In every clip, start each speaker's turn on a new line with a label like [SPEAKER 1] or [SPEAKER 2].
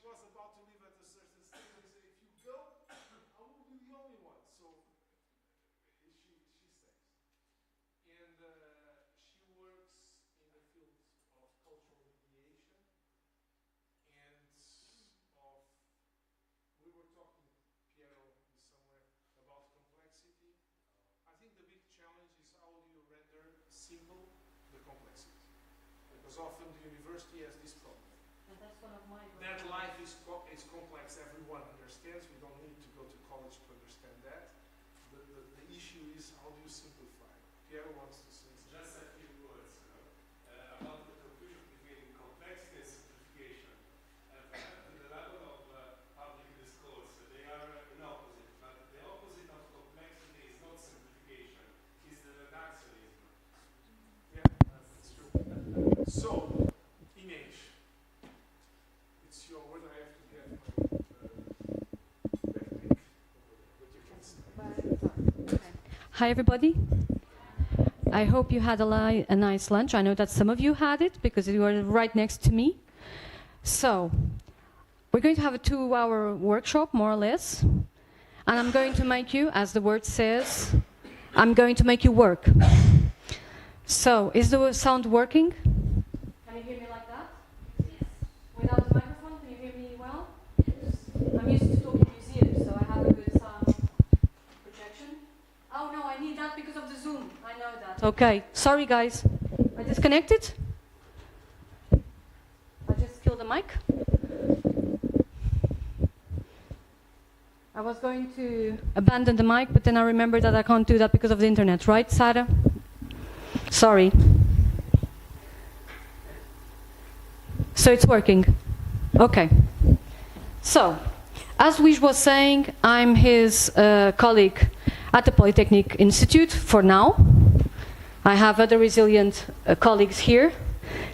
[SPEAKER 1] was about to leave at a certain stage, and said, if you go, I will be the only one. So she stays. And she works in the field of cultural mediation and of, we were talking, Piero is somewhere, about complexity. I think the big challenge is how do you render simple the complexity? Because often the university has this problem.
[SPEAKER 2] And that's one of my
[SPEAKER 1] That life is complex, everyone understands. We don't need to go to college to understand that. The issue is how do you simplify? Piero wants to say something.
[SPEAKER 3] Just a few words about the confusion between complexity and simplification. Perhaps at the level of public discourse, they are in opposite. But the opposite of complexity is not simplification, it's the reductionism.
[SPEAKER 1] Yeah, that's true. So, Ines, it's your word. I have to get my backpack, but you can start.
[SPEAKER 2] Hi, everybody. I hope you had a nice lunch. I know that some of you had it because you were right next to me. So, we're going to have a 2-hour workshop, more or less. And I'm going to make you, as the word says, I'm going to make you work. So, is the sound working? Can you hear me like that? Yes. Without the microphone, can you hear me well? Yes. I'm used to talking museums, so I have a good sound projection. Oh no, I need that because of the Zoom. I know that. Okay, sorry guys. I disconnected? I just killed the mic. I was going to abandon the mic, but then I remembered that I can't do that because of the internet, right, Sarah? Sorry. So it's working. Okay. So, as we was saying, I'm his colleague at the Polytechnic Institute for now. I have other resilient colleagues here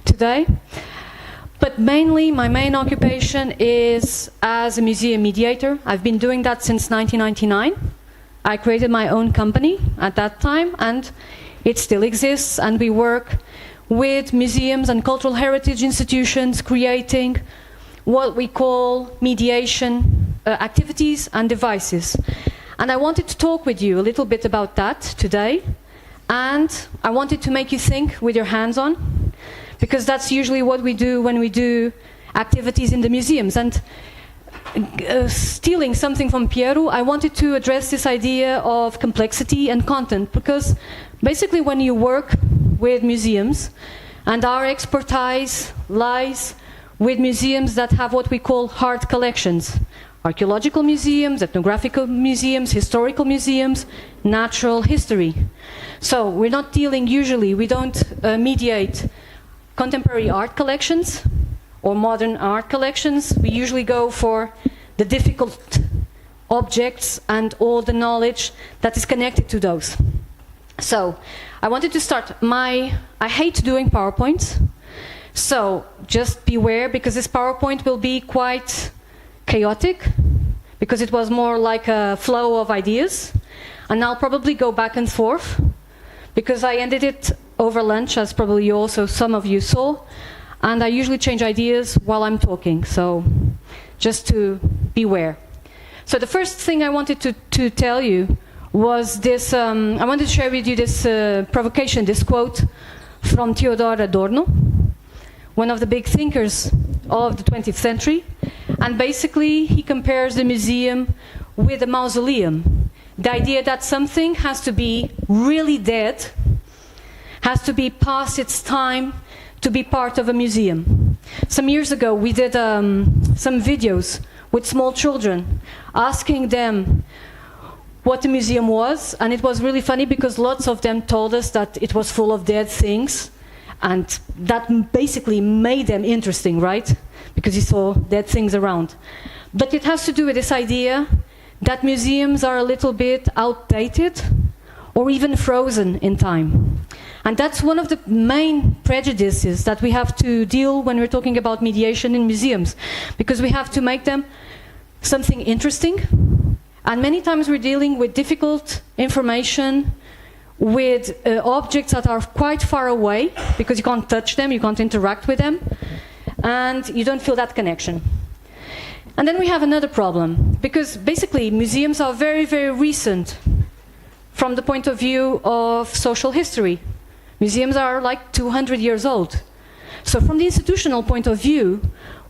[SPEAKER 2] today. But mainly, my main occupation is as a museum mediator. I've been doing that since 1999. I created my own company at that time, and it still exists, and we work with museums and cultural heritage institutions creating what we call mediation activities and devices. And I wanted to talk with you a little bit about that today, and I wanted to make you think with your hands on, because that's usually what we do when we do activities in the museums. And stealing something from Piero, I wanted to address this idea of complexity and content, because basically when you work with museums, and our expertise lies with museums that have what we call hard collections, archaeological museums, ethnographical museums, historical museums, natural history. So we're not dealing usually, we don't mediate contemporary art collections or modern art collections. We usually go for the difficult objects and all the knowledge that is connected to those. So I wanted to start I hate doing PowerPoints, so just beware, because this PowerPoint will be quite chaotic, because it was more like a flow of ideas, and I'll probably go back and forth, because I ended it over lunch, as probably also some of you saw, and I usually change ideas while I'm talking, so just to beware. So the first thing I wanted to tell you was this, I wanted to share with you this provocation, this quote from Theodor Adorno, one of the big thinkers of the 20th century, and basically he compares the museum with a mausoleum. The idea that something has to be really dead, has to be past its time to be part of a museum. Some years ago we did some videos with small children, asking them what the museum was, and it was really funny because lots of them told us that it was full of dead things, and that basically made them interesting, right? Because you saw dead things around. But it has to do with this idea that museums are a little bit outdated or even frozen in time. And that's one of the main prejudices that we have to deal when we're talking about mediation in museums, because we have to make them something interesting. And many times we're dealing with difficult information, with objects that are quite far away, because you can't touch them, you can't interact with them, and you don't feel that connection. And then we have another problem, because basically museums are very, very recent from the point of view of social history. Museums are like 200 years old. So from the institutional point of view,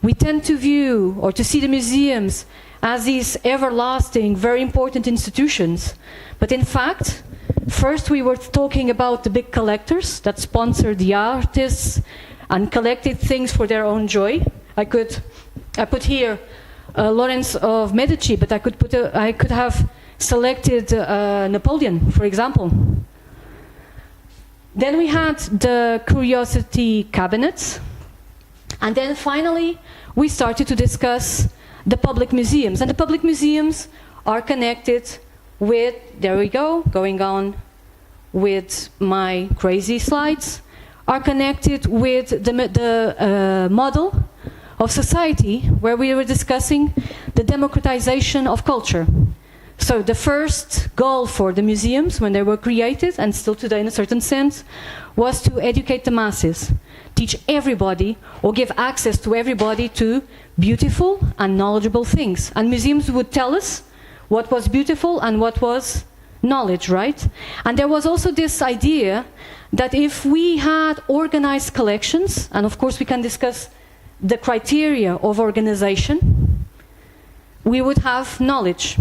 [SPEAKER 2] we tend to view or to see the museums as these everlasting, very important institutions. But in fact, first we were talking about the big collectors that sponsored the artists and collected things for their own joy. I put here Lawrence of Medici, but I could have selected Napoleon, for example. Then we had the curiosity cabinets, and then finally we started to discuss the public museums. And the public museums are connected with, there we go, going on with my crazy slides, are connected with the model of society where we were discussing the democratization of culture. So the first goal for the museums when they were created, and still today in a certain sense, was to educate the masses, teach everybody or give access to everybody to beautiful and knowledgeable things. And museums would tell us what was beautiful and what was knowledge, right? And there was also this idea that if we had organized collections, and of course we can discuss the criteria of organization, we would have knowledge,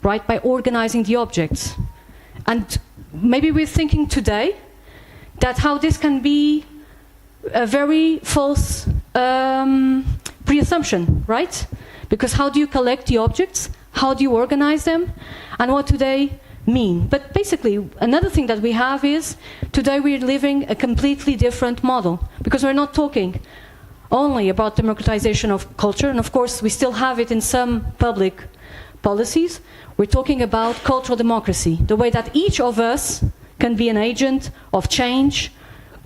[SPEAKER 2] right, by organizing the objects. And maybe we're thinking today that how this can be a very false pre-assumption, right? Because how do you collect the objects? How do you organize them? And what do they mean? But basically, another thing that we have is, today we're living a completely different model, because we're not talking only about democratization of culture, and of course we still have it in some public policies. We're talking about cultural democracy, the way that each of us can be an agent of change,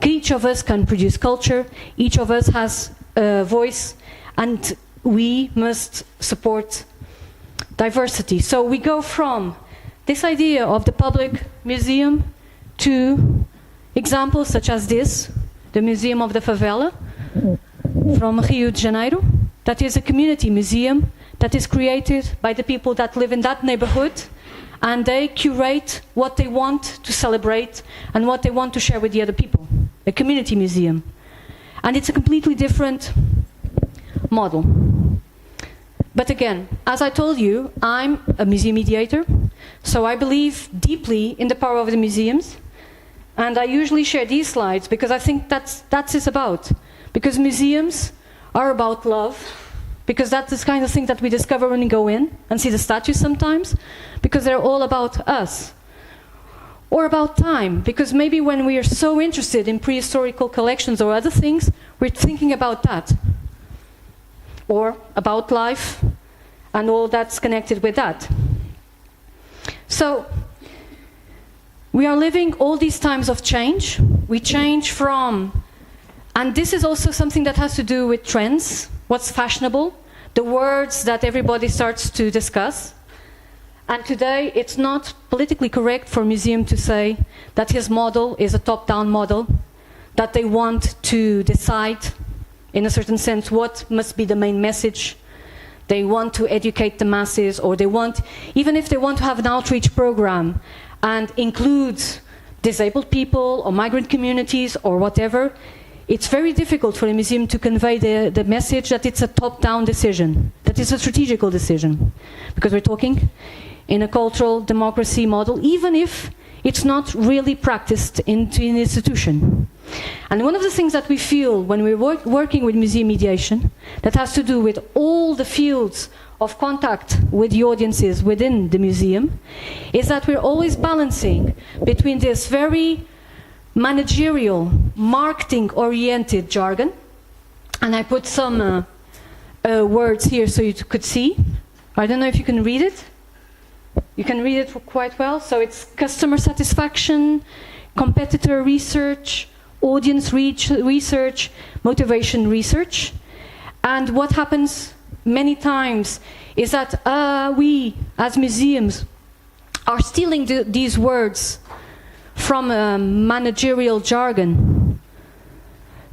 [SPEAKER 2] each of us can produce culture, each of us has a voice, and we must support diversity. So we go from this idea of the public museum to examples such as this, the Museum of the Favela from Rio de Janeiro, that is a community museum that is created by the people that live in that neighborhood, and they curate what they want to celebrate and what they want to share with the other people. A community museum. And it's a completely different model. But again, as I told you, I'm a museum mediator, so I believe deeply in the power of the museums, and I usually share these slides because I think that's it's about. Because museums are about love, because that's the kind of thing that we discover when we go in and see the statues sometimes, because they're all about us. Or about time, because maybe when we are so interested in prehistorical collections or other things, we're thinking about that. Or about life and all that's connected with that. So, we are living all these times of change. We change from, and this is also something that has to do with trends, what's fashionable, the words that everybody starts to discuss. And today, it's not politically correct for a museum to say that his model is a top-down model, that they want to decide, in a certain sense, what must be the main message. They want to educate the masses, or they want, even if they want to have an outreach program and include disabled people or migrant communities or whatever, it's very difficult for a museum to convey the message that it's a top-down decision, that it's a strategical decision. Because we're talking in a cultural democracy model, even if it's not really practiced in an institution. And one of the things that we feel when we're working with museum mediation, that has to do with all the fields of contact with the audiences within the museum, is that we're always balancing between this very managerial, marketing-oriented jargon, and I put some words here so you could see. I don't know if you can read it. You can read it quite well. So it's customer satisfaction, competitor research, audience research, motivation research. And what happens many times is that we, as museums, are stealing these words from managerial jargon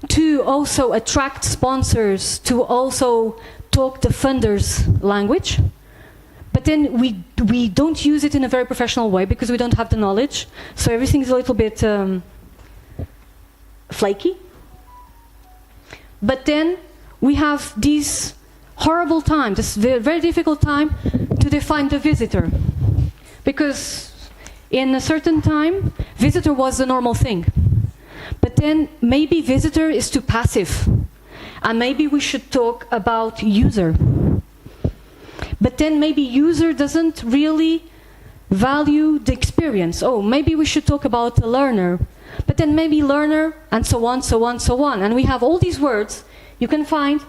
[SPEAKER 2] to also attract sponsors, to also talk the funders' language, but then we don't use it in a very professional way because we don't have the knowledge, so everything's a little bit flaky. But then we have these horrible times, this very difficult time to define the visitor. Because in a certain time, visitor was the normal thing. But then maybe visitor is too passive. And maybe we should talk about user. But then maybe user doesn't really value the experience. Oh, maybe we should talk about the learner. But then maybe learner, and so on, so on, so on. And we have all these words. You can find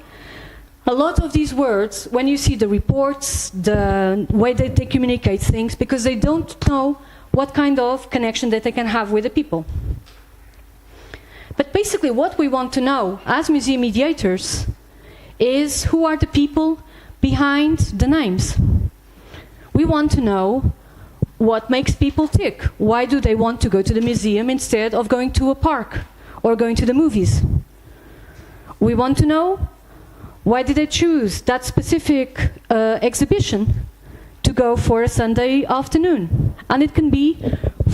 [SPEAKER 2] a lot of these words when you see the reports, the way that they communicate things, because they don't know what kind of connection that they can have with the people. But basically what we want to know as museum mediators is who are the people behind the names. We want to know what makes people tick. Why do they want to go to the museum instead of going to a park or going to the movies? We want to know why did they choose that specific exhibition to go for a Sunday afternoon? And it can be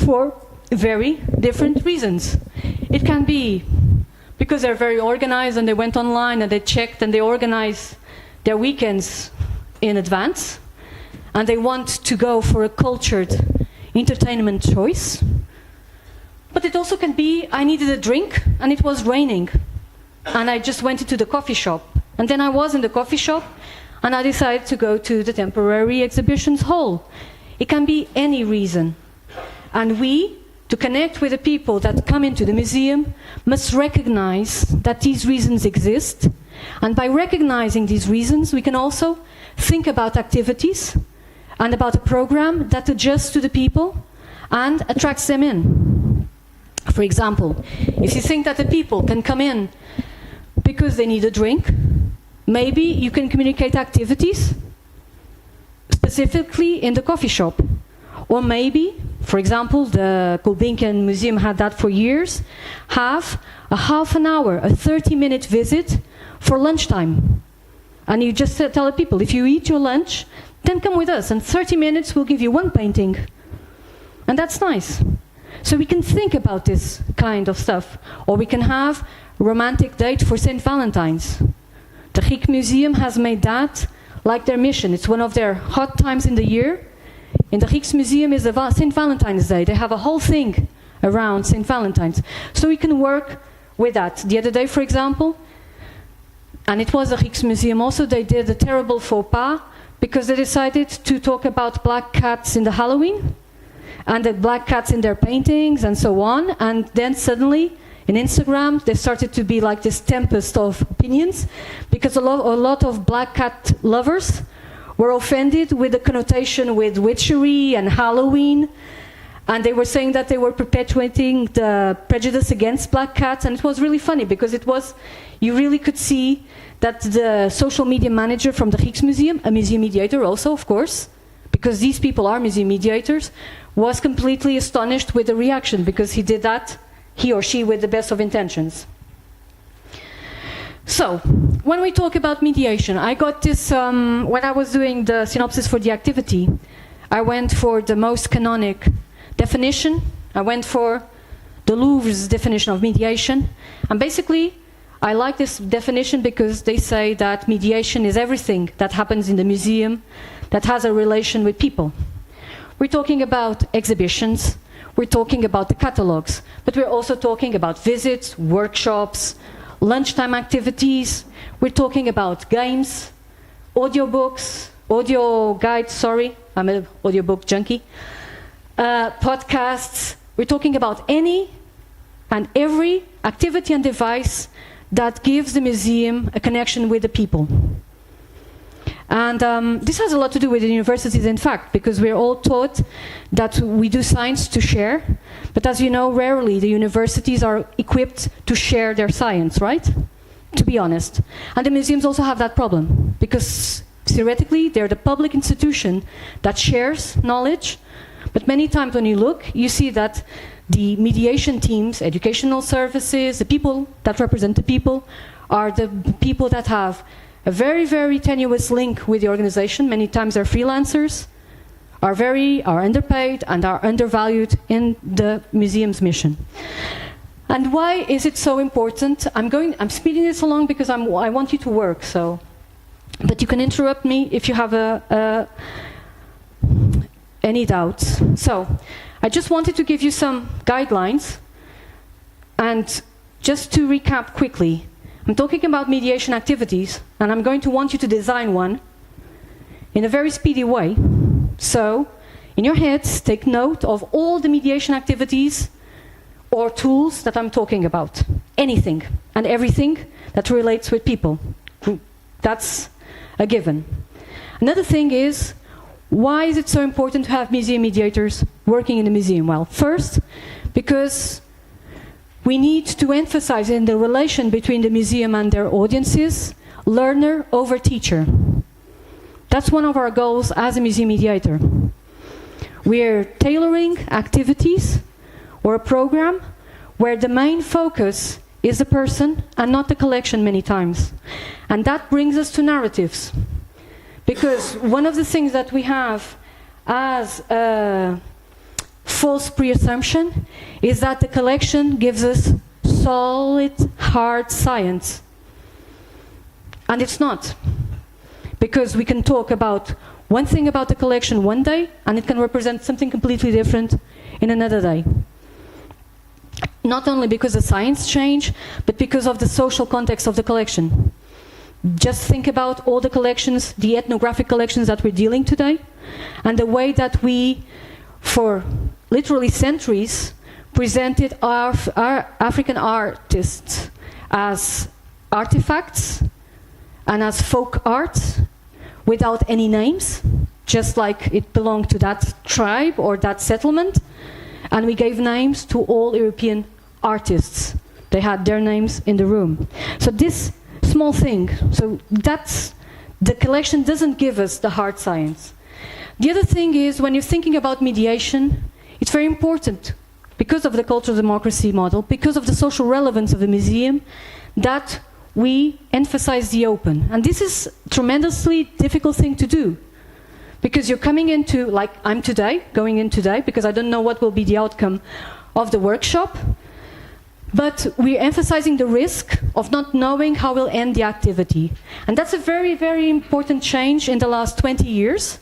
[SPEAKER 2] for very different reasons. It can be because they're very organized and they went online and they checked and they organize their weekends in advance and they want to go for a cultured entertainment choice. But it also can be, I needed a drink and it was raining and I just went into the coffee shop. And then I was in the coffee shop and I decided to go to the temporary exhibitions hall. It can be any reason. And we, to connect with the people that come into the museum, must recognize that these reasons exist. And by recognizing these reasons, we can also think about activities and about a program that adjusts to the people and attracts them in. For example, if you think that the people can come in because they need a drink, maybe you can communicate activities specifically in the coffee shop. Or maybe, for example, the Gulbenkian Museum had that for years, have a half an hour, a 30-minute visit for lunchtime. And you just tell the people, if you eat your lunch, then come with us, and 30 minutes we'll give you one painting. And that's nice. So we can think about this kind of stuff. Or we can have a romantic date for St. Valentine's. The Griek Museum has made that like their mission. It's one of their hot times in the year. In the Grieks Museum is St. Valentine's Day. They have a whole thing around St. Valentine's. So we can work with that. The other day, for example, and it was the Grieks Museum also, they did a terrible faux pas because they decided to talk about black cats in the Halloween and the black cats in their paintings and so on. And then suddenly, in Instagram, there started to be like this tempest of opinions because a lot of black cat lovers were offended with the connotation with witchery and Halloween. And they were saying that they were perpetuating the prejudice against black cats. And it was really funny because it was, you really could see that the social media manager from the Grieks Museum, a museum mediator also, of course, because these people are museum mediators, was completely astonished with the reaction because he did that, he or she, with the best of intentions. So, when we talk about mediation, I got this, when I was doing the synopsis for the activity, I went for the most canonic definition. I went for the Louvre's definition of mediation. And basically, I like this definition because they say that mediation is everything that happens in the museum that has a relation with people. We're talking about exhibitions, we're talking about the catalogs, but we're also talking about visits, workshops, lunchtime activities, we're talking about games, audiobooks, audio guides, sorry, I'm an audiobook junkie, podcasts. We're talking about any and every activity and device that gives the museum a connection with the people. And this has a lot to do with the universities, in fact, because we're all taught that we do science to share, but as you know, rarely the universities are equipped to share their science, right? To be honest. And the museums also have that problem, because theoretically, they're the public institution that shares knowledge, but many times when you look, you see that the mediation teams, educational services, the people that represent the people, are the people that have a very, very tenuous link with the organization. Many times they're freelancers, are underpaid and are undervalued in the museum's mission. And why is it so important? I'm speeding this along because I want you to work, so. But you can interrupt me if you have any doubts. So, I just wanted to give you some guidelines. And just to recap quickly, I'm talking about mediation activities, and I'm going to want you to design one in a very speedy way. So, in your heads, take note of all the mediation activities or tools that I'm talking about. Anything and everything that relates with people. That's a given. Another thing is, why is it so important to have museum mediators working in the museum? Well, first, because we need to emphasize in the relation between the museum and their audiences, learner over teacher. That's one of our goals as a museum mediator. We're tailoring activities or a program where the main focus is the person and not the collection many times. And that brings us to narratives. Because one of the things that we have as a false pre-assumption is that the collection gives us solid, hard science. And it's not. Because we can talk about one thing about the collection one day, and it can represent something completely different in another day. Not only because the science changed, but because of the social context of the collection. Just think about all the collections, the ethnographic collections that we're dealing today, and the way that we, for literally centuries, presented our African artists as artifacts and as folk art without any names, just like it belonged to that tribe or that settlement. And we gave names to all European artists. They had their names in the room. So this small thing, so that's, the collection doesn't give us the hard science. The other thing is, when you're thinking about mediation, it's very important, because of the cultural democracy model, because of the social relevance of the museum, that we emphasize the open. And this is a tremendously difficult thing to do. Because you're coming into, like I'm today, going in today, because I don't know what will be the outcome of the workshop, but we're emphasizing the risk of not knowing how we'll end the activity. And that's a very, very important change in the last 20 years,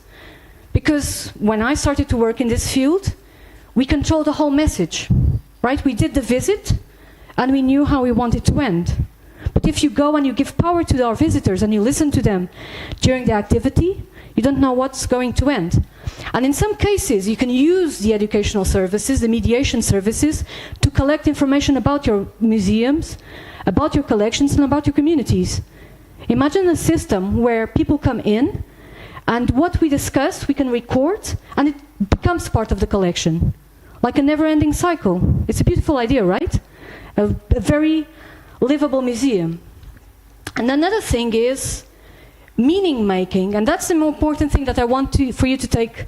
[SPEAKER 2] because when I started to work in this field, we controlled the whole message, right? We did the visit, and we knew how we wanted to end. But if you go and you give power to our visitors and you listen to them during the activity, you don't know what's going to end. And in some cases, you can use the educational services, the mediation services, to collect information about your museums, about your collections, and about your communities. Imagine a system where people come in, and what we discuss, we can record, and it becomes part of the collection. Like a never-ending cycle. It's a beautiful idea, right? A very livable museum. And another thing is meaning making, and that's the more important thing that I want for you to take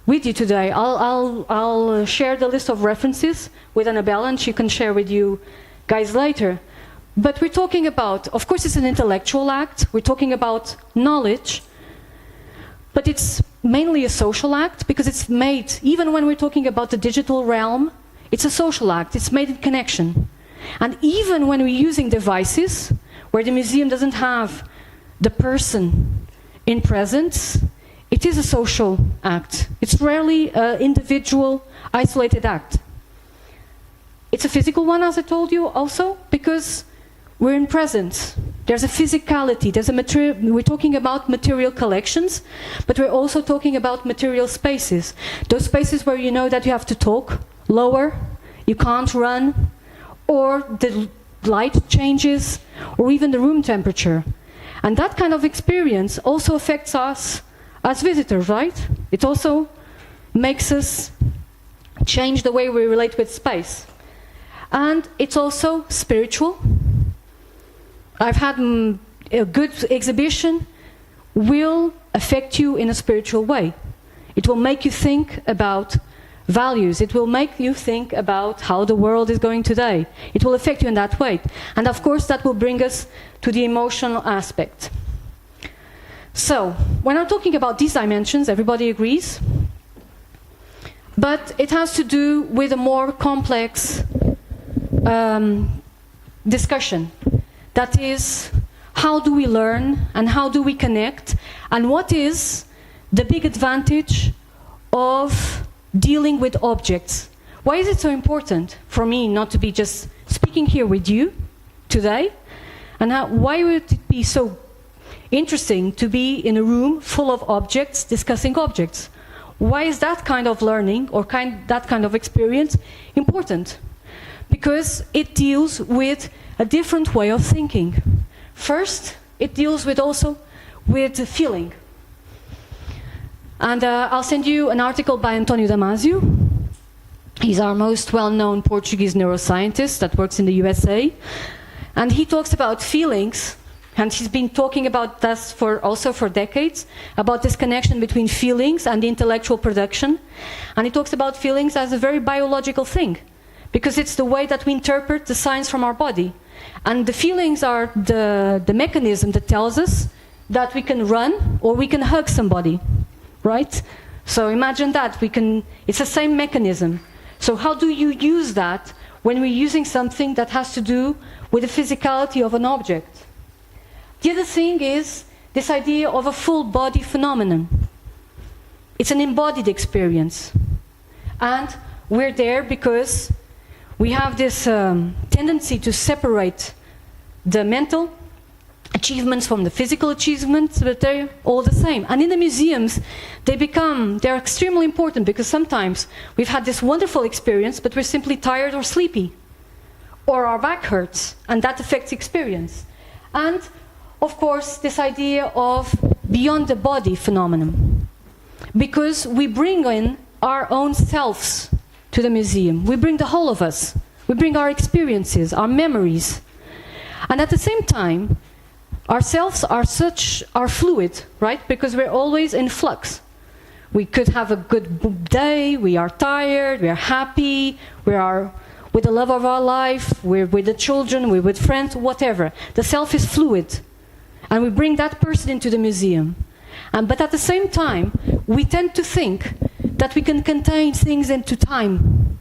[SPEAKER 2] with you today. I'll share the list of references with Annabella, and she can share with you guys later. But we're talking about, of course it's an intellectual act, we're talking about knowledge, but it's mainly a social act, because it's made, even when we're talking about the digital realm, it's a social act, it's made in connection. And even when we're using devices, where the museum doesn't have the person in presence, it is a social act. It's rarely an individual, isolated act. It's a physical one, as I told you, also, because we're in presence. There's a physicality, there's a material, we're talking about material collections, but we're also talking about material spaces. Those spaces where you know that you have to talk lower, you can't run, or the light changes, or even the room temperature. And that kind of experience also affects us as visitors, right? It also makes us change the way we relate with space. And it's also spiritual. I've had a good exhibition will affect you in a spiritual way. It will make you think about values. It will make you think about how the world is going today. It will affect you in that way. And of course that will bring us to the emotional aspect. So, when I'm talking about these dimensions, everybody agrees? But it has to do with a more complex discussion. That is, how do we learn and how do we connect? And what is the big advantage of dealing with objects? Why is it so important for me not to be just speaking here with you today? And why would it be so interesting to be in a room full of objects discussing objects? Why is that kind of learning or that kind of experience important? Because it deals with a different way of thinking. First, it deals with also with feeling. And I'll send you an article by António Damasio. He's our most well-known Portuguese neuroscientist that works in the USA. And he talks about feelings, and he's been talking about this also for decades, about this connection between feelings and intellectual production. And he talks about feelings as a very biological thing, because it's the way that we interpret the signs from our body. And the feelings are the mechanism that tells us that we can run or we can hug somebody, right? So imagine that, it's the same mechanism. So how do you use that when we're using something that has to do with the physicality of an object? The other thing is this idea of a full body phenomenon. It's an embodied experience. And we're there because we have this tendency to separate the mental achievements from the physical achievements, but they're all the same. And in the museums, they're extremely important, because sometimes we've had this wonderful experience, but we're simply tired or sleepy, or our back hurts, and that affects experience. And, of course, this idea of beyond the body phenomenon, because we bring in our own selves to the museum. We bring the whole of us. We bring our experiences, our memories. And at the same time, ourselves are fluid, right? Because we're always in flux. We could have a good day, we are tired, we are happy, we are with the love of our life, we're with the children, we're with friends, whatever. The self is fluid. And we bring that person into the museum. But at the same time, we tend to think that we can contain things into time,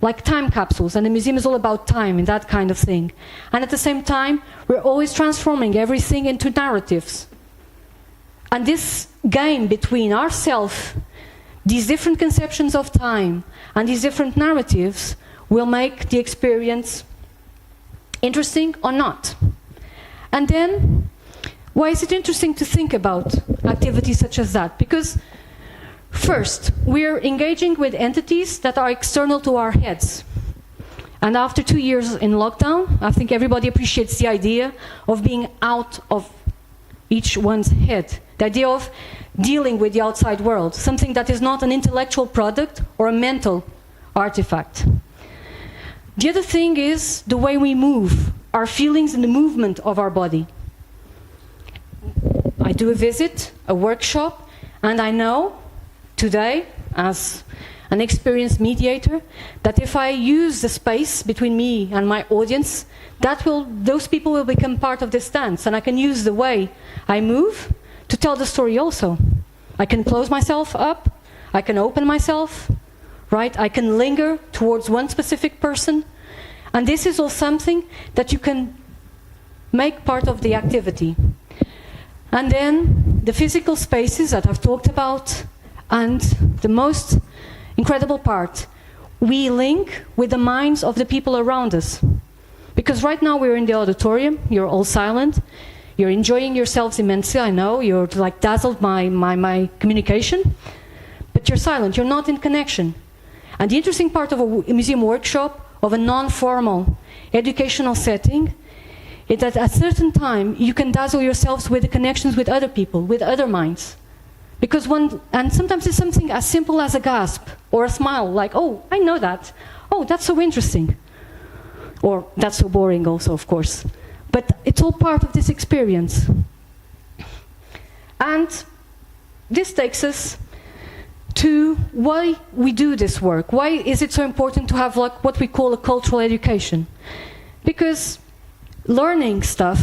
[SPEAKER 2] like time capsules, and the museum is all about time and that kind of thing. And at the same time, we're always transforming everything into narratives. And this game between ourselves, these different conceptions of time, and these different narratives will make the experience interesting or not. And then, why is it interesting to think about activities such as that? Because first, we're engaging with entities that are external to our heads. And after 2 years in lockdown, I think everybody appreciates the idea of being out of each one's head. The idea of dealing with the outside world, something that is not an intellectual product or a mental artifact. The other thing is the way we move, our feelings and the movement of our body. I do a visit, a workshop, and I know today, as an experienced mediator, that if I use the space between me and my audience, those people will become part of this dance, and I can use the way I move to tell the story also. I can close myself up, I can open myself, right? I can linger towards one specific person, and this is all something that you can make part of the activity. And then the physical spaces that I've talked about. And the most incredible part, we link with the minds of the people around us. Because right now we're in the auditorium, you're all silent, you're enjoying yourselves immensely, I know, you're like dazzled by my communication, but you're silent, you're not in connection. And the interesting part of a museum workshop, of a non-formal educational setting, is that at a certain time you can dazzle yourselves with the connections with other people, with other minds. Because and sometimes it's something as simple as a gasp or a smile, like, oh, I know that. Oh, that's so interesting. Or that's so boring also, of course. But it's all part of this experience. And this takes us to why we do this work. Why is it so important to have like what we call a cultural education? Because learning stuff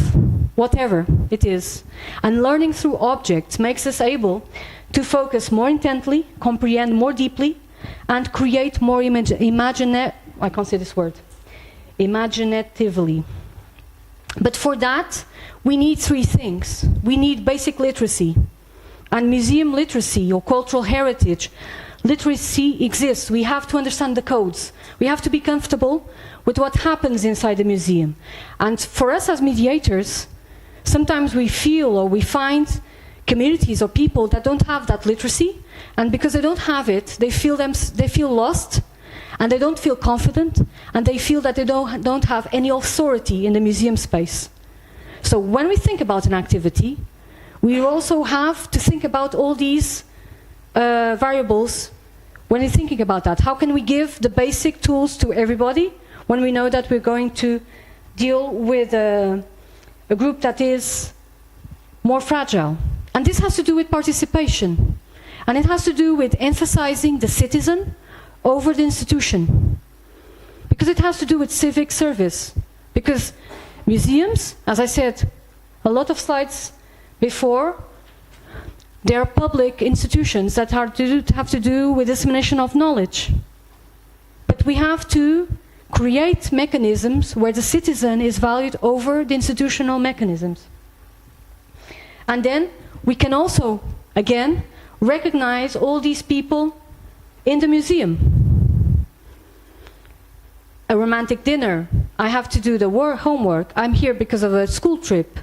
[SPEAKER 2] whatever it is. And learning through objects makes us able to focus more intently, comprehend more deeply, and create more I can't say this word, imaginatively. But for that, we need three things. We need basic literacy. And museum literacy, or cultural heritage literacy, exists. We have to understand the codes. We have to be comfortable with what happens inside the museum. And for us as mediators, sometimes we feel or we find communities or people that don't have that literacy, and because they don't have it, they feel lost, and they don't feel confident, and they feel that they don't have any authority in the museum space. So when we think about an activity, we also have to think about all these variables when we're thinking about that. How can we give the basic tools to everybody when we know that we're going to deal with a group that is more fragile? And this has to do with participation. And it has to do with emphasizing the citizen over the institution. Because it has to do with civic service. Because museums, as I said, a lot of slides before, they are public institutions that have to do with dissemination of knowledge. But we have to create mechanisms where the citizen is valued over the institutional mechanisms. And then we can also, again, recognize all these people in the museum. A romantic dinner, I have to do the homework, I'm here because of a school trip.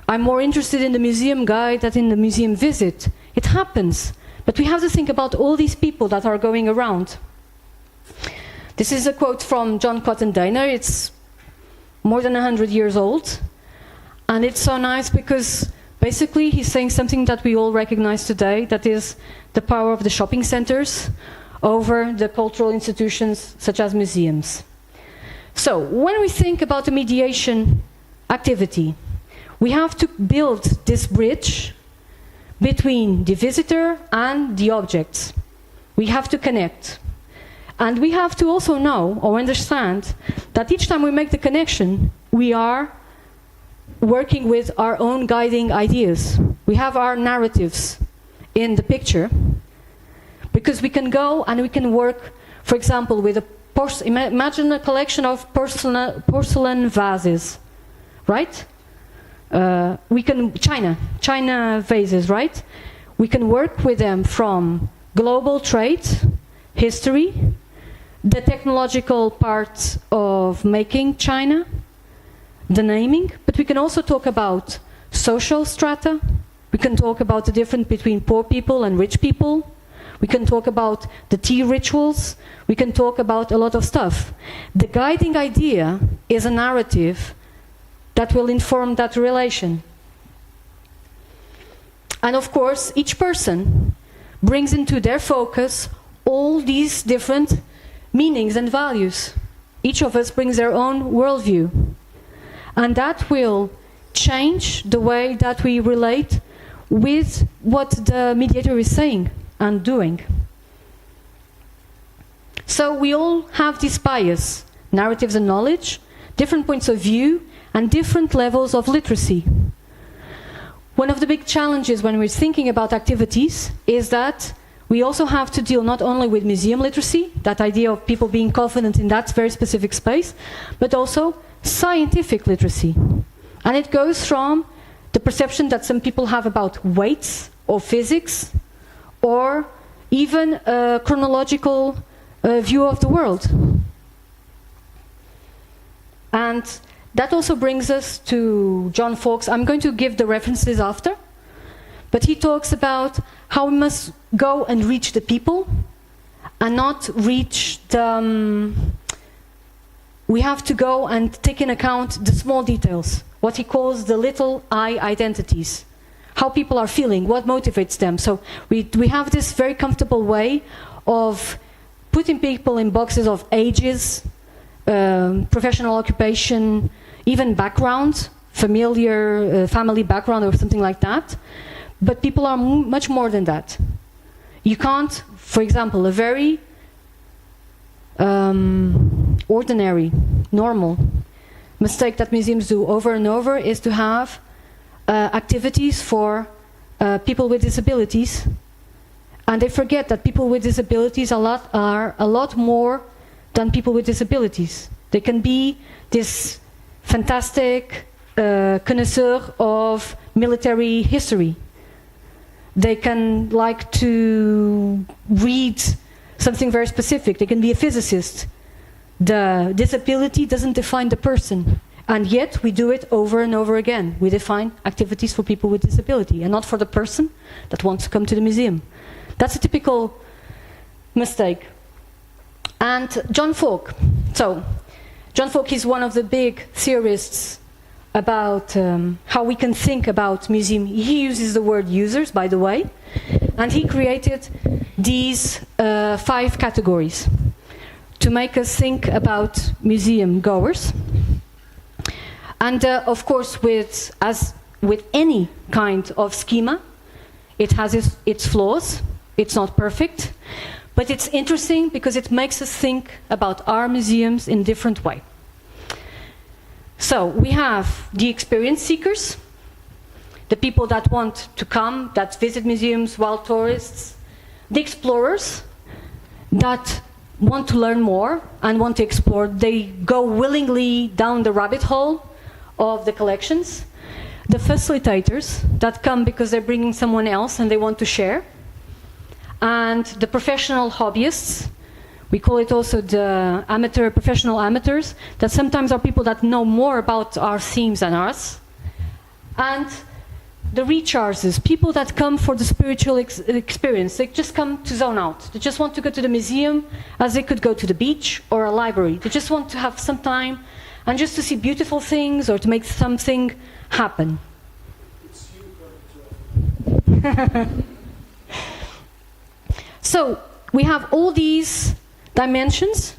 [SPEAKER 2] I'm more interested in the museum guide than in the museum visit. It happens, but we have to think about all these people that are going around. This is a quote from John Cotton Dana. It's more than 100 years old, and it's so nice because basically he's saying something that we all recognize today, that is the power of the shopping centers over the cultural institutions such as museums. So when we think about a mediation activity, we have to build this bridge between the visitor and the objects. We have to connect. And we have to also know or understand that each time we make the connection, we are working with our own guiding ideas. We have our narratives in the picture, because we can go and we can work, for example, with imagine a collection of porcelain vases, right? China vases, right? We can work with them from global trade, history, the technological part of making China, the naming, but we can also talk about social strata. We can talk about the difference between poor people and rich people. We can talk about the tea rituals. We can talk about a lot of stuff. The guiding idea is a narrative that will inform that relation. And of course, each person brings into their focus all these different meanings and values. Each of us brings their own worldview. And that will change the way that we relate with what the mediator is saying and doing. So we all have this bias, narratives and knowledge, different points of view, and different levels of literacy. One of the big challenges when we're thinking about activities is that we also have to deal not only with museum literacy, that idea of people being confident in that very specific space, but also scientific literacy. And it goes from the perception that some people have about weights or physics, or even a chronological view of the world. And that also brings us to John Fawkes. I'm going to give the references after, but he talks about how we must go and reach the people and not reach the... we have to go and take in account the small details, what he calls the little I identities, how people are feeling, what motivates them. So we have this very comfortable way of putting people in boxes of ages, professional occupation, even background, family background or something like that. But people are much more than that. You can't, for example, a very ordinary, normal mistake that museums do over and over is to have activities for people with disabilities, and they forget that people with disabilities are a lot more than people with disabilities. They can be this fantastic connoisseur of military history. They can like to read something very specific. They can be a physicist. The disability doesn't define the person, and yet we do it over and over again. We define activities for people with disability and not for the person that wants to come to the museum. That's a typical mistake. And John Falk. So, John Falk is one of the big theorists about how we can think about museum. He uses the word users, by the way, and he created these 5 categories to make us think about museum goers. And of course, as with any kind of schema, it has its flaws. It's not perfect, but it's interesting because it makes us think about our museums in a different way. So we have the experience seekers, the people that want to come, that visit museums, wild tourists, the explorers that want to learn more and want to explore. They go willingly down the rabbit hole of the collections. The facilitators that come because they're bringing someone else and they want to share. And the professional hobbyists, we call it also the professional amateurs, that sometimes are people that know more about our themes than us. And the recharges, people that come for the spiritual experience. They just come to zone out. They just want to go to the museum as they could go to the beach or a library. They just want to have some time and just to see beautiful things or to make something happen.
[SPEAKER 1] It's you going to
[SPEAKER 2] So we have all these dimensions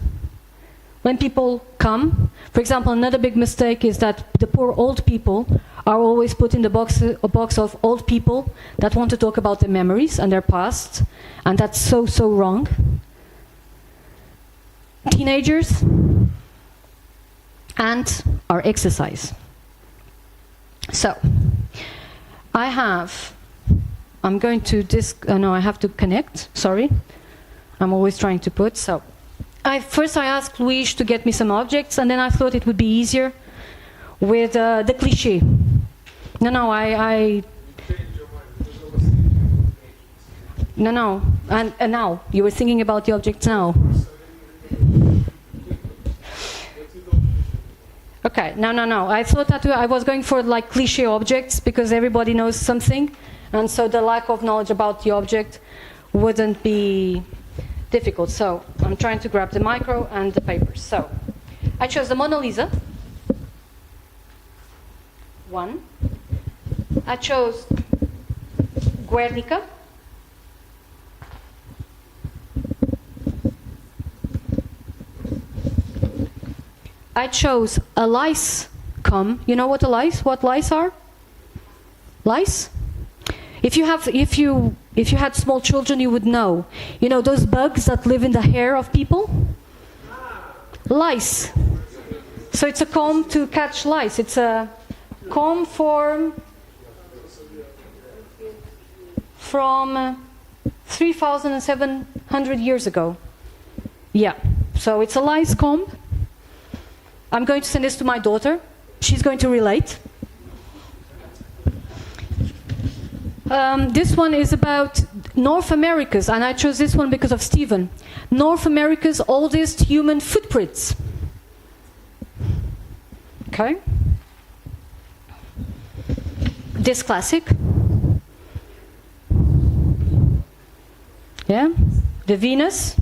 [SPEAKER 2] when people come. For example, another big mistake is that the poor old people are always put in the a box of old people that want to talk about their memories and their past, and that's so wrong. Teenagers and our exercise. So, I'm going to no, I have to connect, sorry. I'm always trying to put, so. First I asked Luis to get me some objects, and then I thought it would be easier with the cliché. No, and now, you were thinking about the objects now. Okay, no. I thought that I was going for like cliché objects because everybody knows something, and so the lack of knowledge about the object wouldn't be difficult. So I'm trying to grab the micro and the papers. So I chose the Mona Lisa. 1. I chose Guernica. I chose a lice comb. You know what lice are? Lice? If you had small children, you would know. You know those bugs that live in the hair of people? Lice. So it's a comb to catch lice. It's a comb from 3,700 years ago. Yeah. So it's a lice comb. I'm going to send this to my daughter. She's going to relate. This one is about North America's, and I chose this one because of Stephen. North America's oldest human footprints. Okay. This classic. Yeah. The Venus.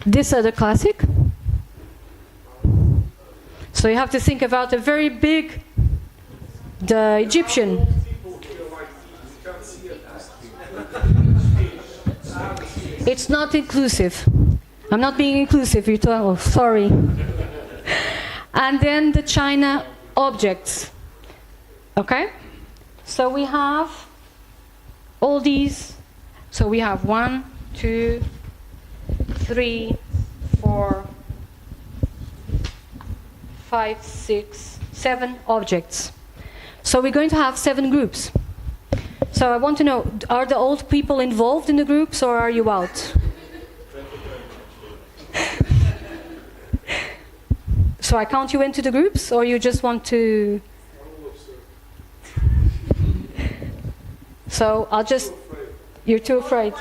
[SPEAKER 2] This other classic. So you have to think about a very big, the Egyptian. It's not inclusive. I'm not being inclusive. Oh, sorry. And then the China objects. Okay? So we have all these. So we have 1, 2, 3, 4, 5, 6, 7 objects. So we're going to have 7 groups. So I want to know, are the old people involved in the groups or are you out? So I count you into the groups or you just want to... So I'll just... You're too afraid.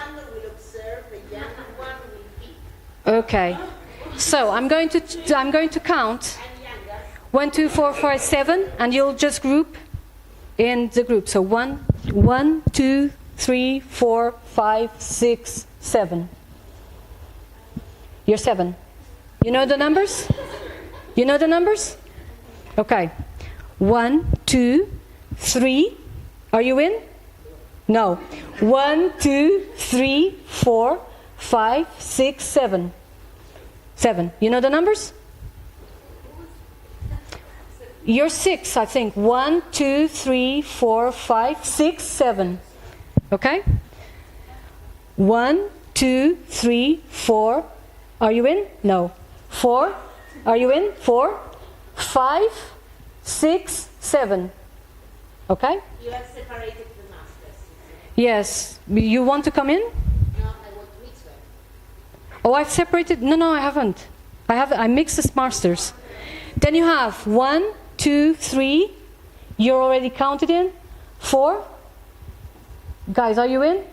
[SPEAKER 2] Okay. So I'm going to count 1, 2, 4, 5, 7, and you'll just group in the group. So 1, 2, 3, 4, 5, 6, 7. You're 7. You know the numbers? You know the numbers? Okay. 1, 2, 3. Are you in? No. 1, 2, 3, 4, 5, 6, 7. 7. You know the numbers? You're 6, I think. 1, 2, 3, 4, 5, 6, 7. Okay? 1, 2, 3, 4. Are you in? No. 4. Are you in? 4. 5, 6, 7. Okay?
[SPEAKER 4] You have separated the masters.
[SPEAKER 2] Yes. You want to come in?
[SPEAKER 4] No, I want to mix them.
[SPEAKER 2] Oh, I've separated? No, I haven't. I mixed the masters. Then you have 1, 2, 3. You're already counted in. 4. Guys, are you in?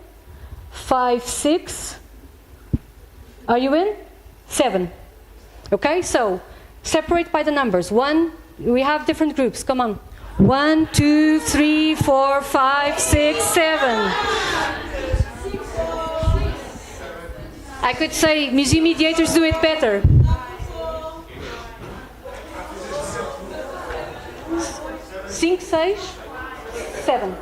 [SPEAKER 2] 5, 6. Are you in? 7. Okay, so separate by the numbers. 1, we have different groups. Come on. 1, 2, 3, 4, 5, 6, 7. I could say museum mediators do it better. 5, 6, 7.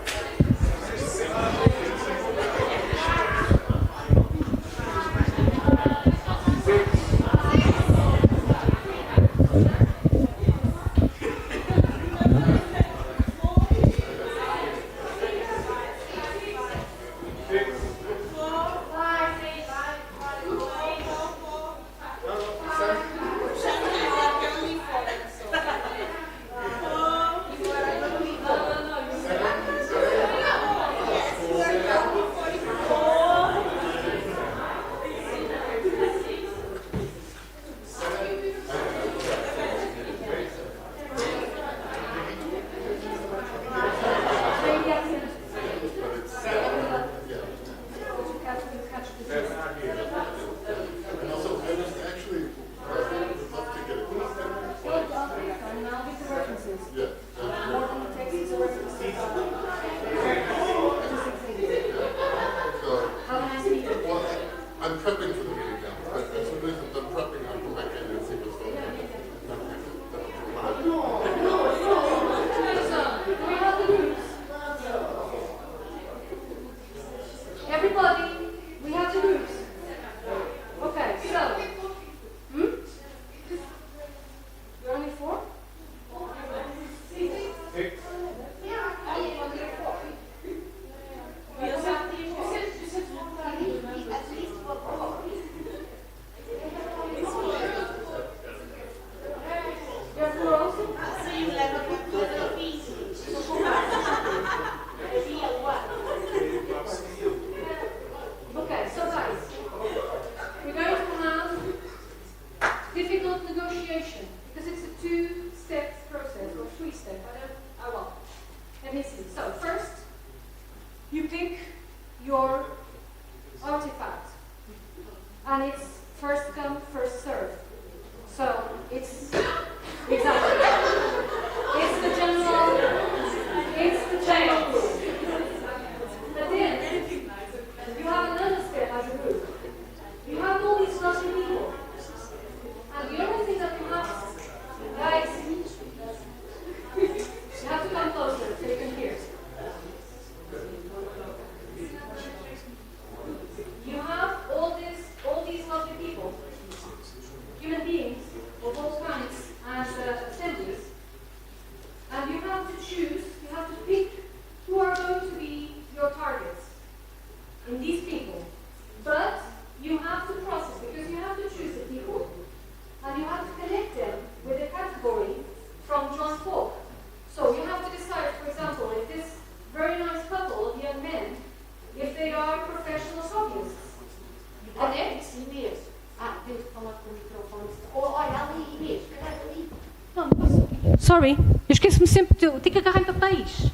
[SPEAKER 2] Sorry, eu esqueço-me sempre de... Tenho que agarrar em papéis.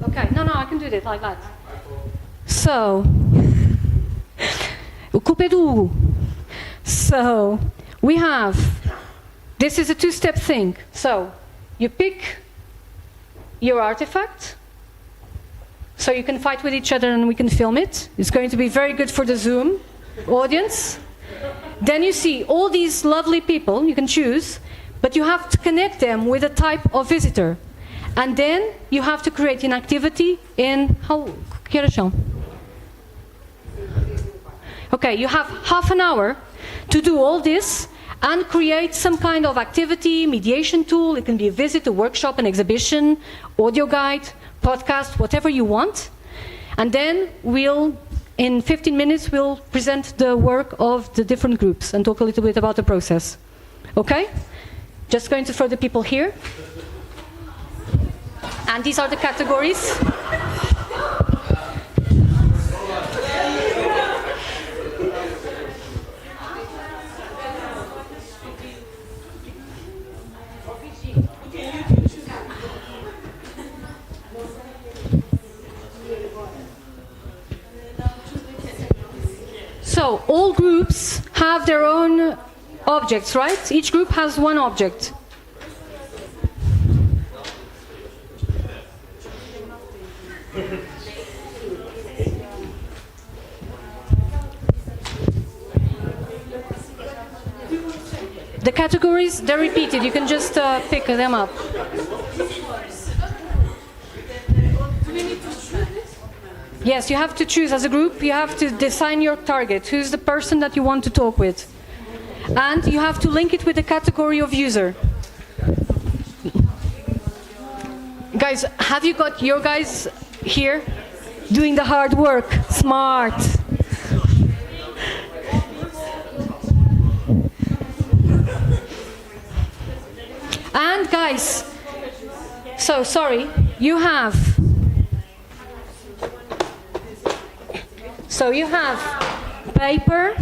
[SPEAKER 2] Okay, no, I can do it like that. So, o culpa é do Hugo. So, we have... This is a two-step thing. So, you pick your artifact, so you can fight with each other and we can film it. It's going to be very good for the Zoom audience. Then you see all these lovely people, you can choose, but you have to connect them with a type of visitor. And then you have to create an activity in... Que horas são? Okay, you have half an hour to do all this and create some kind of activity, mediation tool. It can be a visit, a workshop, an exhibition, audio guide, podcast, whatever you want. And then in 15 minutes, we'll present the work of the different groups and talk a little bit about the process. Okay? Just going to throw the people here. And these are the categories. So, all groups have their own objects, right? Each group has one object. The categories, they're repeated. You can just pick them up. Yes, you have to choose as a group. You have to design your target. Who's the person that you want to talk with? And you have to link it with the category of user. Guys, have you got your guys here doing the hard work? Smart. And guys, so sorry, you have paper.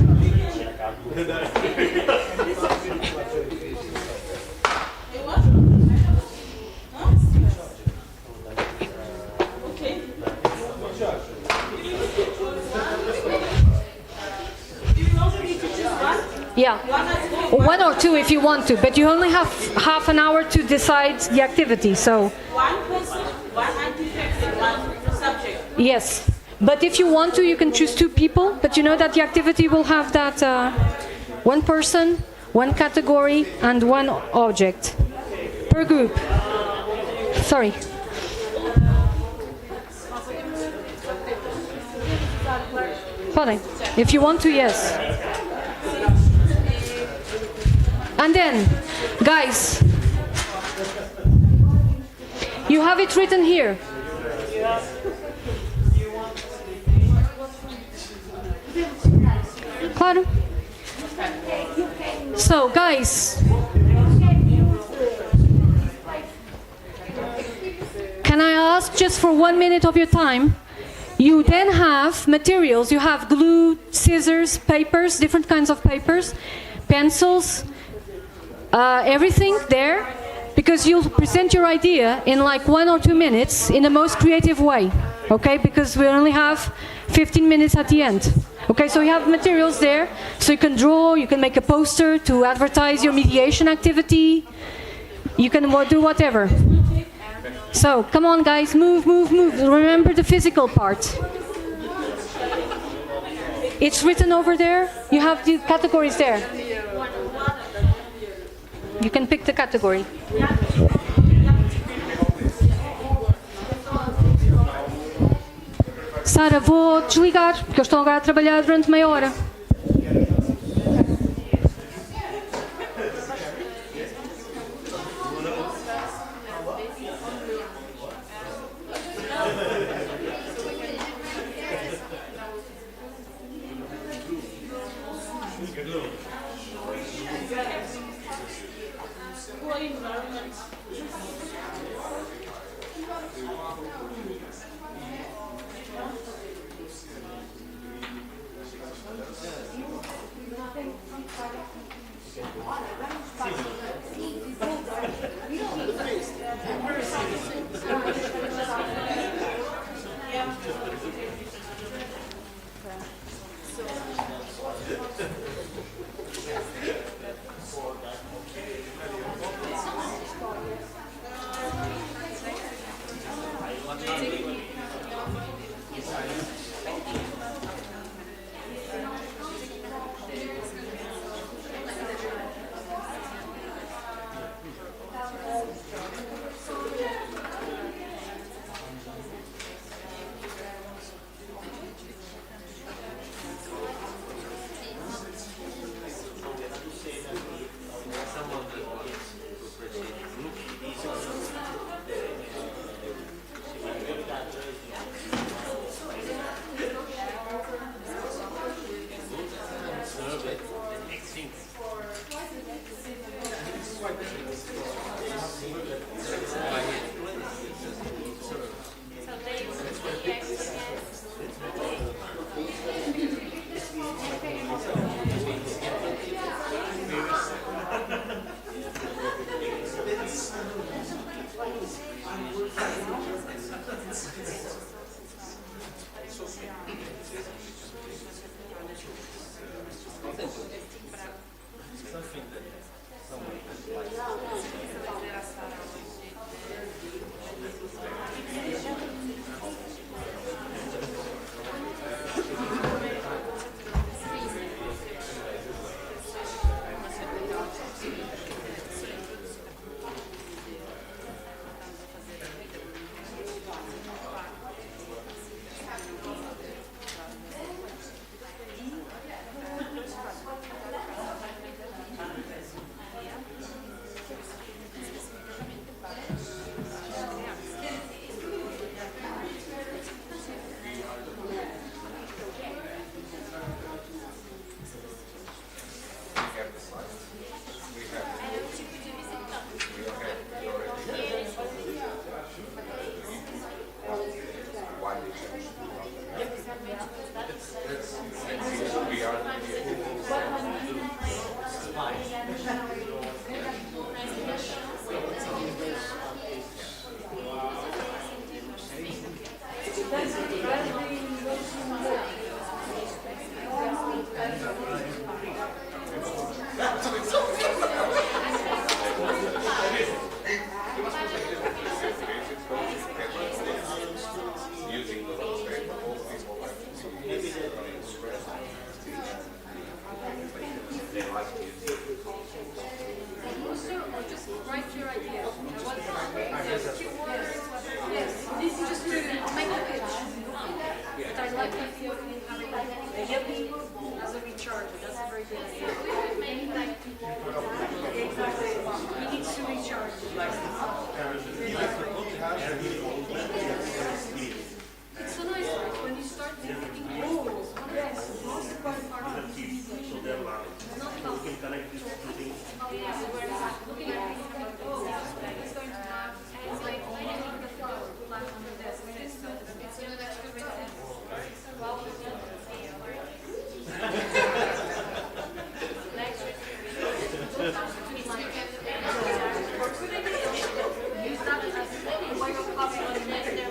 [SPEAKER 2] Yeah, one or two if you want to, but you only have half an hour to decide the activity, so...
[SPEAKER 5] One person, one artifact, and one subject.
[SPEAKER 2] Yes, but if you want to, you can choose two people, but you know that the activity will have that one person, one category, and one object per group. Sorry. Podem. If you want to, yes. And then, guys, you have it written here. Claro. So, guys, can I ask just for 1 minute of your time? You then have materials. You have glue, scissors, papers, different kinds of papers, pencils, everything there, because you'll present your idea in like 1 or 2 minutes in the most creative way, okay? Because we only have 15 minutes at the end. Okay, so you have materials there, so you can draw, you can make a poster to advertise your mediation activity, you can do whatever. So, come on guys, move, move, move. Remember the physical part. It's written over there, you have the categories there. You can pick the category. Sara, vou desligar, porque eles estão agora a trabalhar durante meia hora. Just write your idea. Yes, this is just to make a pitch. But I like the idea of having as a recharge. That's a very good idea. Exactly. He needs to recharge. It's so nice, right? When you start thinking goals, most important part of it is not about looking at things like, oh, it's going to have, it's like, I need the flower to land on the desk. It's that's good with that. Use that as a way of copying on the next video.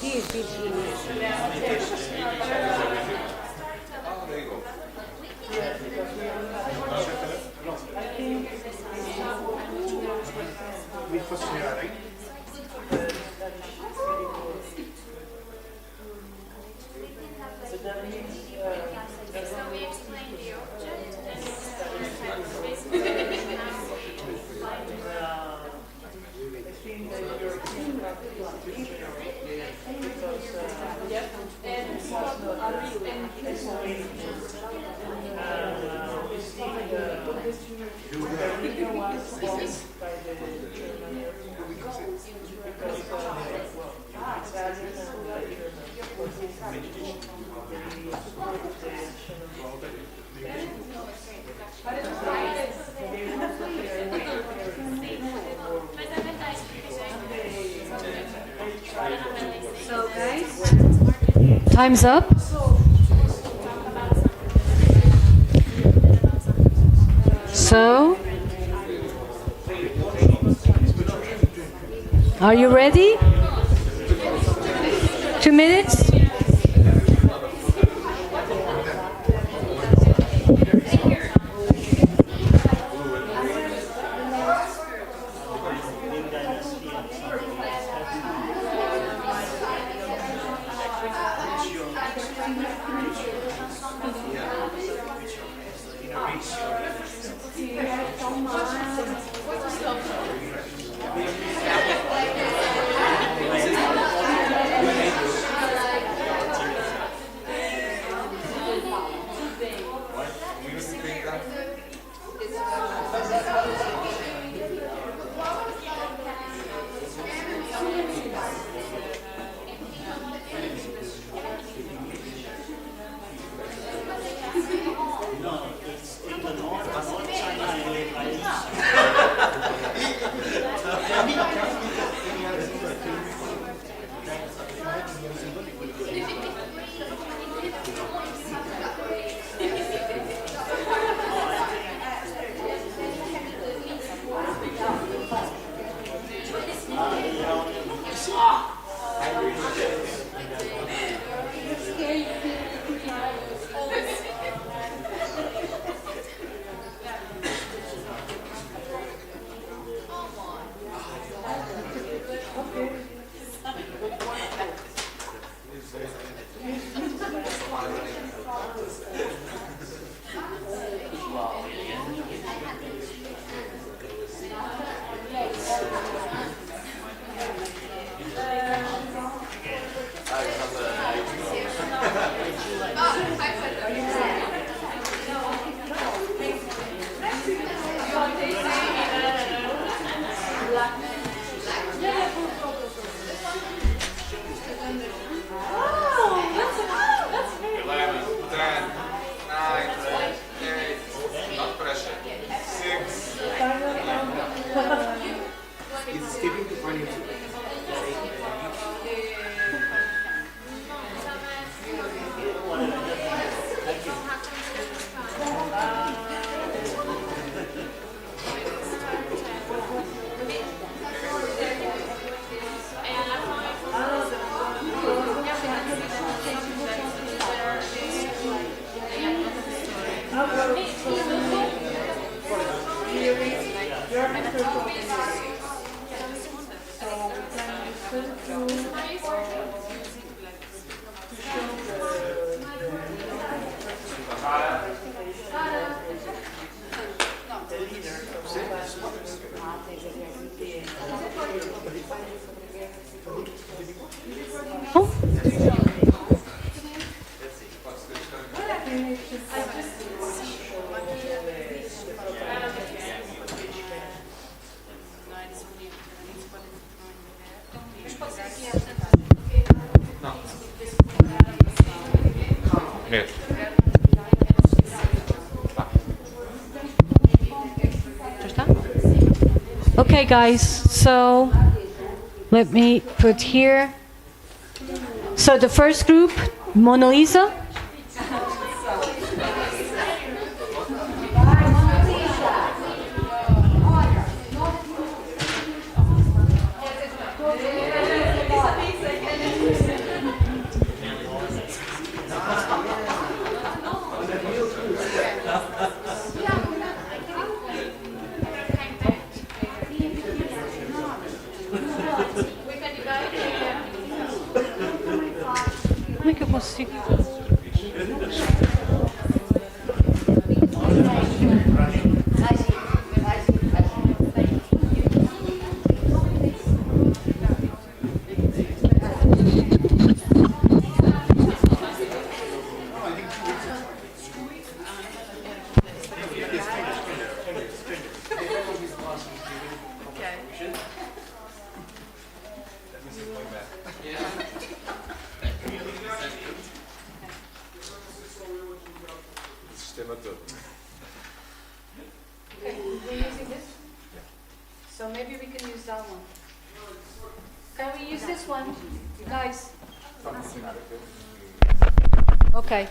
[SPEAKER 1] With funerary.
[SPEAKER 6] So we explain the object and basically
[SPEAKER 2] So guys, time's up. So, are you ready? 2 minutes? Okay, guys, so let me put here. So the first group, Mona Lisa. Como é que eu consigo?
[SPEAKER 7] Sistema todo.
[SPEAKER 2] Okay, we're using this? So maybe we can use that one. Can we use this one, guys? Okay.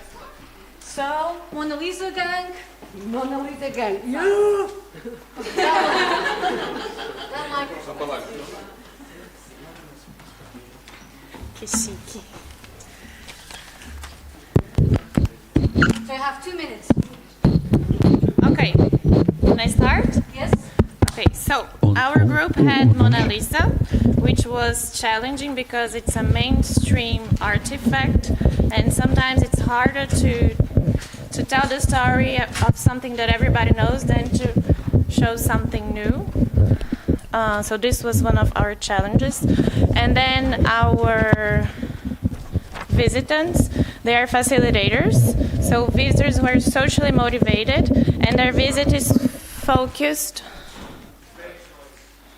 [SPEAKER 2] So, Mona Lisa gang.
[SPEAKER 4] Mona Lisa gang.
[SPEAKER 2] That mic.
[SPEAKER 7] Só para lá.
[SPEAKER 5] Que chique.
[SPEAKER 2] So you have 2 minutes.
[SPEAKER 5] Okay, can I start?
[SPEAKER 2] Yes?
[SPEAKER 5] Okay, so our group had Mona Lisa, which was challenging because it's a mainstream artifact, and sometimes it's harder to tell the story of something that everybody knows than to show something new. So this was one of our challenges. And then our visitants, they are facilitators. So visitors who are socially motivated, and their visit is focused.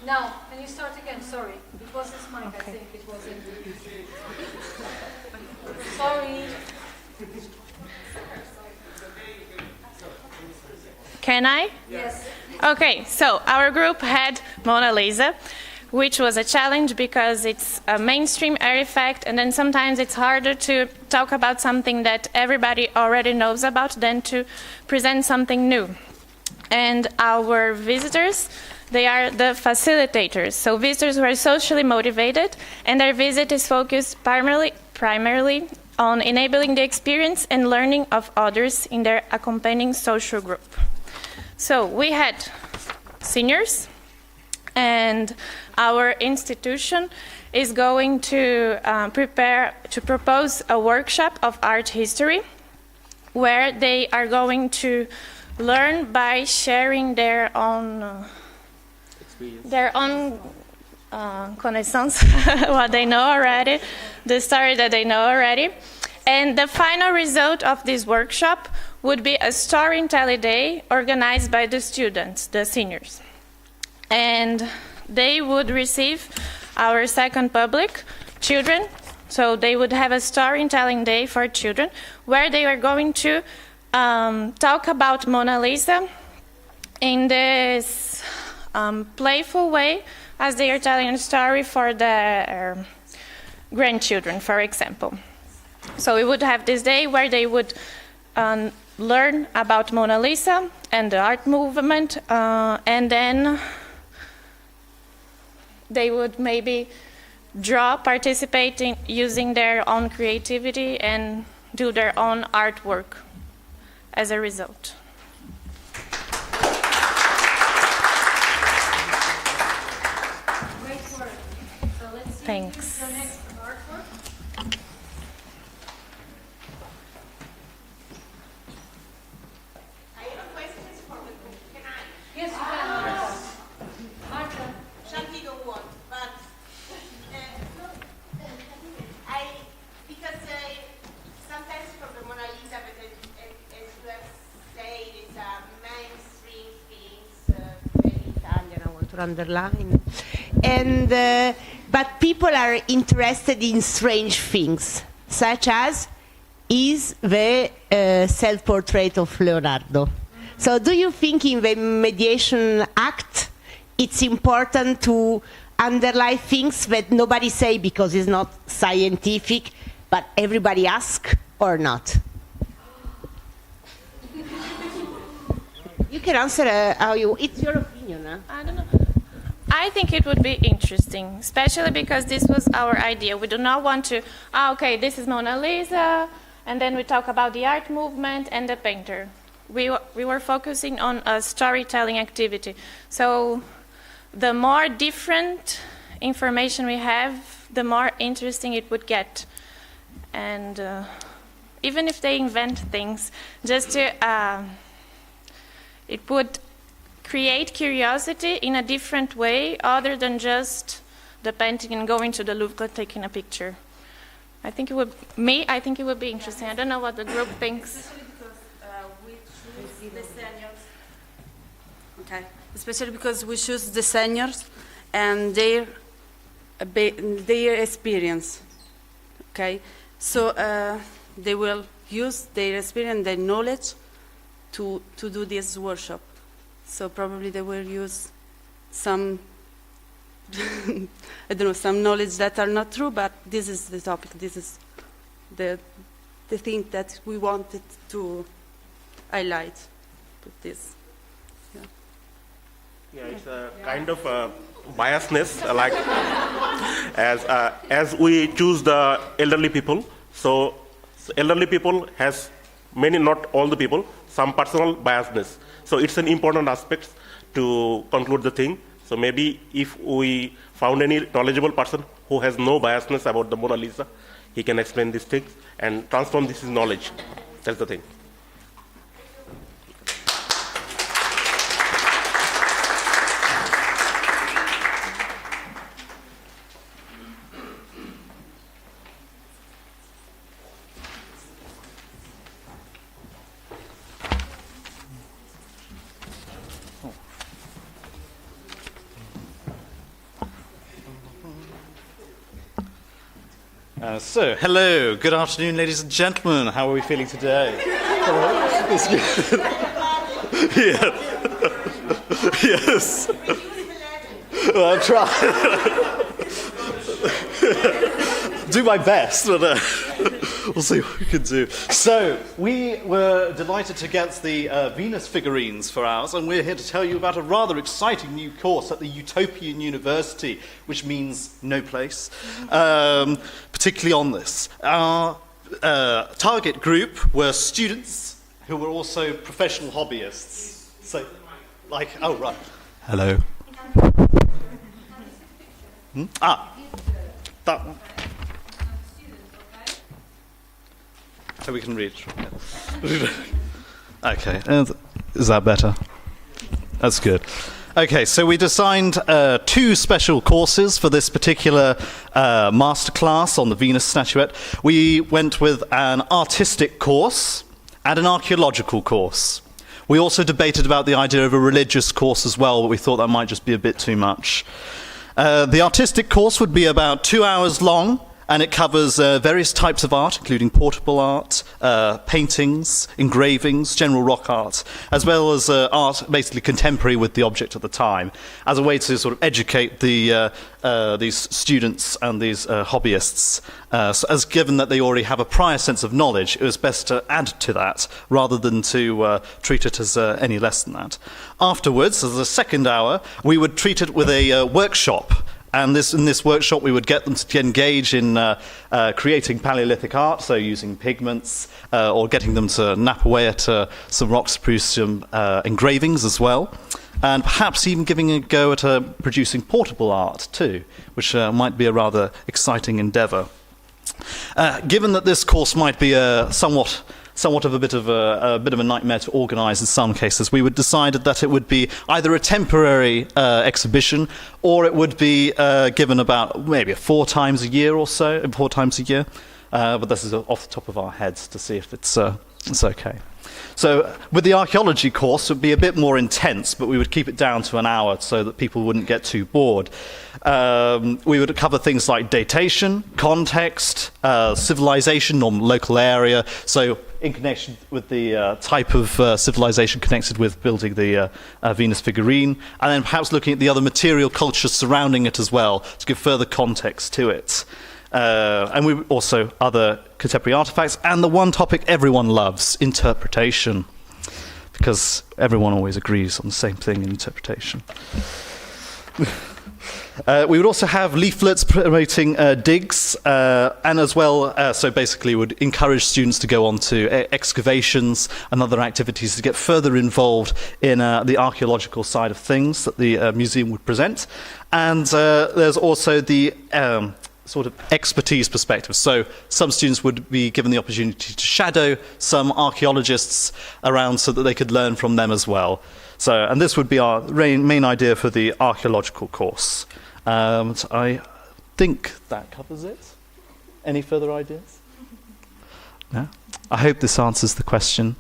[SPEAKER 2] Now, can you start again? Sorry. It was this mic, I think. It wasn't. Sorry.
[SPEAKER 5] Can I?
[SPEAKER 2] Yes.
[SPEAKER 5] Okay, so our group had Mona Lisa, which was a challenge because it's a mainstream artifact, and then sometimes it's harder to talk about something that everybody already knows about than to present something new. And our visitors, they are the facilitators, so visitors who are socially motivated, and their visit is focused primarily on enabling the experience and learning of others in their accompanying social group. So we had seniors, and our institution is going to propose a workshop of art history where they are going to learn by sharing their own connaissance, what they know already, the story that they know already. And the final result of this workshop would be a storytelling day organized by the students, the seniors. And they would receive our second public, children. So they would have a storytelling day for children where they are going to talk about Mona Lisa in this playful way as they are telling a story for their grandchildren, for example. So we would have this day where they would learn about Mona Lisa and the art movement, and then they would maybe draw, participate in using their own creativity and do their own artwork as a result.
[SPEAKER 2] Great work. So let's see
[SPEAKER 5] Thanks.
[SPEAKER 2] the next artwork.
[SPEAKER 4] I have questions for the group. Can I?
[SPEAKER 2] Yes, you can. Marta.
[SPEAKER 4] Shanti don't want, but because sometimes for the Mona Lisa, but as you have said, it's a mainstream thing, very Italian, I want to underline. And but people are interested in strange things, such as is the self-portrait of Leonardo. So do you think in the mediation act it's important to underline things that nobody say because it's not scientific, but everybody ask or not? You can answer how you, it's your opinion, huh?
[SPEAKER 5] I don't know. I think it would be interesting, especially because this was our idea. We do not want to, okay, this is Mona Lisa, and then we talk about the art movement and the painter. We were focusing on a storytelling activity. So the more different information we have, the more interesting it would get. and even if they invent things, just to it would create curiosity in a different way, other than just the painting and going to the Louvre taking a picture. I think it would be interesting. I don't know what the group thinks.
[SPEAKER 8] Especially because we choose the seniors and their experience. Okay, so they will use their experience, their knowledge, to do this workshop. So probably they will use some I don't know, some knowledge that are not true, but this is the topic. This is the thing that we wanted to highlight with this.
[SPEAKER 9] Yeah, it's a kind of biasness, like as we choose the elderly people. So elderly people has many, not all the people, some personal biasness. So it's an important aspect to conclude the thing. So maybe if we found any knowledgeable person who has no biasness about the Mona Lisa, he can explain these things and transform this in knowledge. That's the thing.
[SPEAKER 10] So, hello, good afternoon, ladies and gentlemen. How are we feeling today? It's good. Yeah. Yes. Well, I'm trying. Do my best, but we'll see what we can do. So, we were delighted to get the Venus figurines for ours, and we're here to tell you about a rather exciting new course at the Utopian University, which means no place, particularly on this. Our target group were students who were also professional hobbyists. So, like, oh, right. Hello. That one. So we can read. Okay, is that better? That's good. Okay, so we designed two special courses for this particular masterclass on the Venus statuette. We went with an artistic course and an archaeological course. We also debated about the idea of a religious course as well, but we thought that might just be a bit too much. The artistic course would be about 2 hours long, and it covers various types of art, including portable art, paintings, engravings, general rock art, as well as art basically contemporary with the object at the time, as a way to sort of educate these students and these hobbyists. So as given that they already have a prior sense of knowledge, it was best to add to that rather than to treat it as any less than that. Afterwards, as a second hour, we would treat it with a workshop. And in this workshop, we would get them to engage in creating Paleolithic art, so using pigments, or getting them to nap away at some rock sprucium engravings as well, and perhaps even giving a go at producing portable art too, which might be a rather exciting endeavour. Given that this course might be somewhat of a bit of a nightmare to organise in some cases, we would decided that it would be either a temporary exhibition, or it would be given about maybe 4 times a year or so, 4 times a year. But this is off the top of our heads to see if it's okay. So with the archaeology course, it would be a bit more intense, but we would keep it down to an hour so that people wouldn't get too bored. We would cover things like datation, context, civilization or local area, so in connection with the type of civilization connected with building the Venus figurine, and then perhaps looking at the other material cultures surrounding it as well, to give further context to it. And we also other contemporary artifacts, and the one topic everyone loves, interpretation, because everyone always agrees on the same thing in interpretation. We would also have leaflets promoting digs, and as well, so basically would encourage students to go on to excavations and other activities to get further involved in the archaeological side of things that the museum would present. And there's also the sort of expertise perspective. So some students would be given the opportunity to shadow some archaeologists around so that they could learn from them as well. So, and this would be our main idea for the archaeological course. So I think that covers it. Any further ideas? No? I hope this answers the question.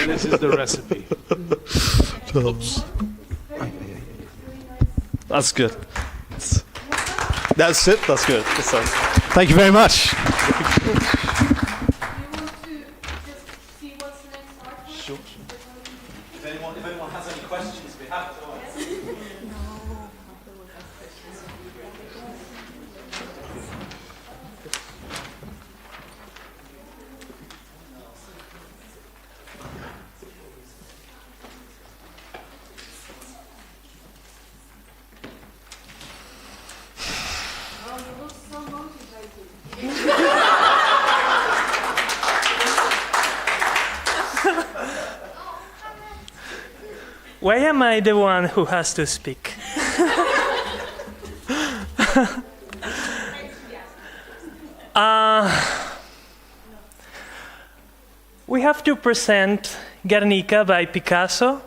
[SPEAKER 1] This is the recipe.
[SPEAKER 10] That's good. That's it. That's good. Thank you very much. Sure. If anyone has any questions, we have to ask.
[SPEAKER 11] Why am I the one who has to speak? We have to present Guernica by Picasso.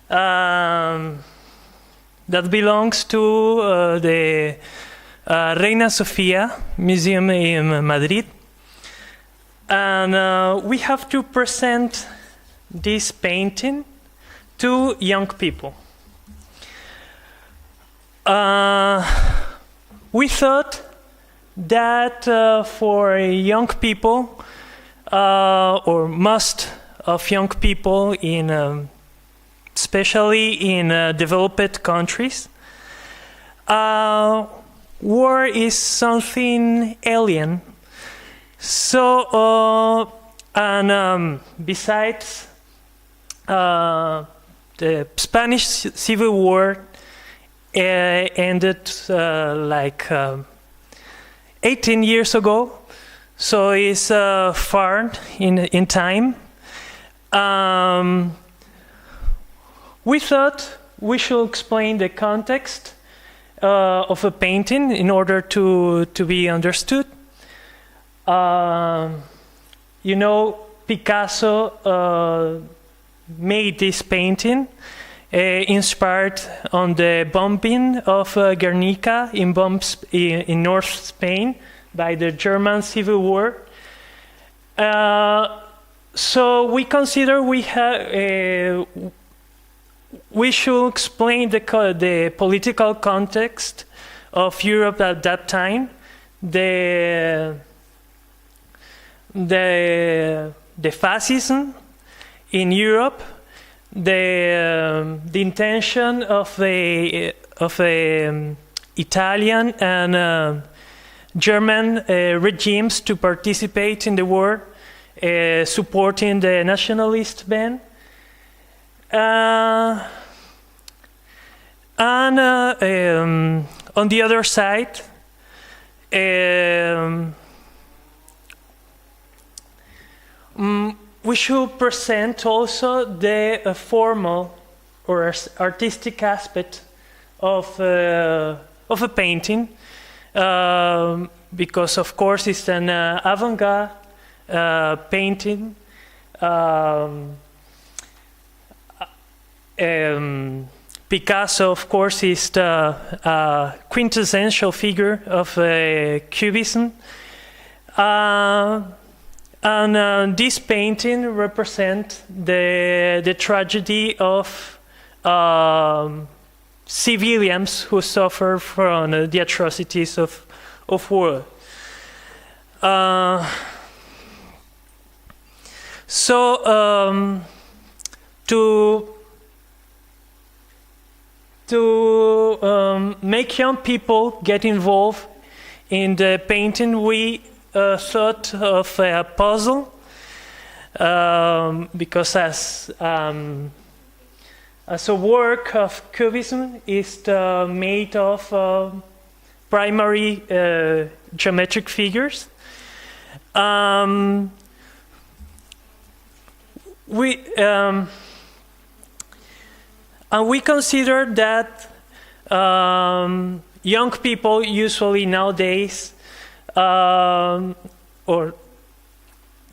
[SPEAKER 11] That belongs to the Reina Sofia Museum in Madrid. And we have to present this painting to young people. We thought that for young people, or most of young people, especially in developed countries, war is something alien. So, besides the Spanish Civil War ended 18 years ago, so it's far in time. We thought we should explain the context of a painting in order to be understood. Picasso made this painting inspired on the bombing of Guernica in North Spain by the German Civil War. So we consider we should explain the political context of Europe at that time, the fascism in Europe, the intention of the Italian and German regimes to participate in the war, supporting the nationalist band, and on the other side, we should present also the formal or artistic aspect of a painting, because of course it's an avant-garde painting. Picasso, of course, is the quintessential figure of Cubism. And this painting represents the tragedy of civilians who suffer from the atrocities of war. To make young people get involved in the painting, we thought of a puzzle, because as a work of Cubism is made of primary geometric figures. We consider that young people usually nowadays, or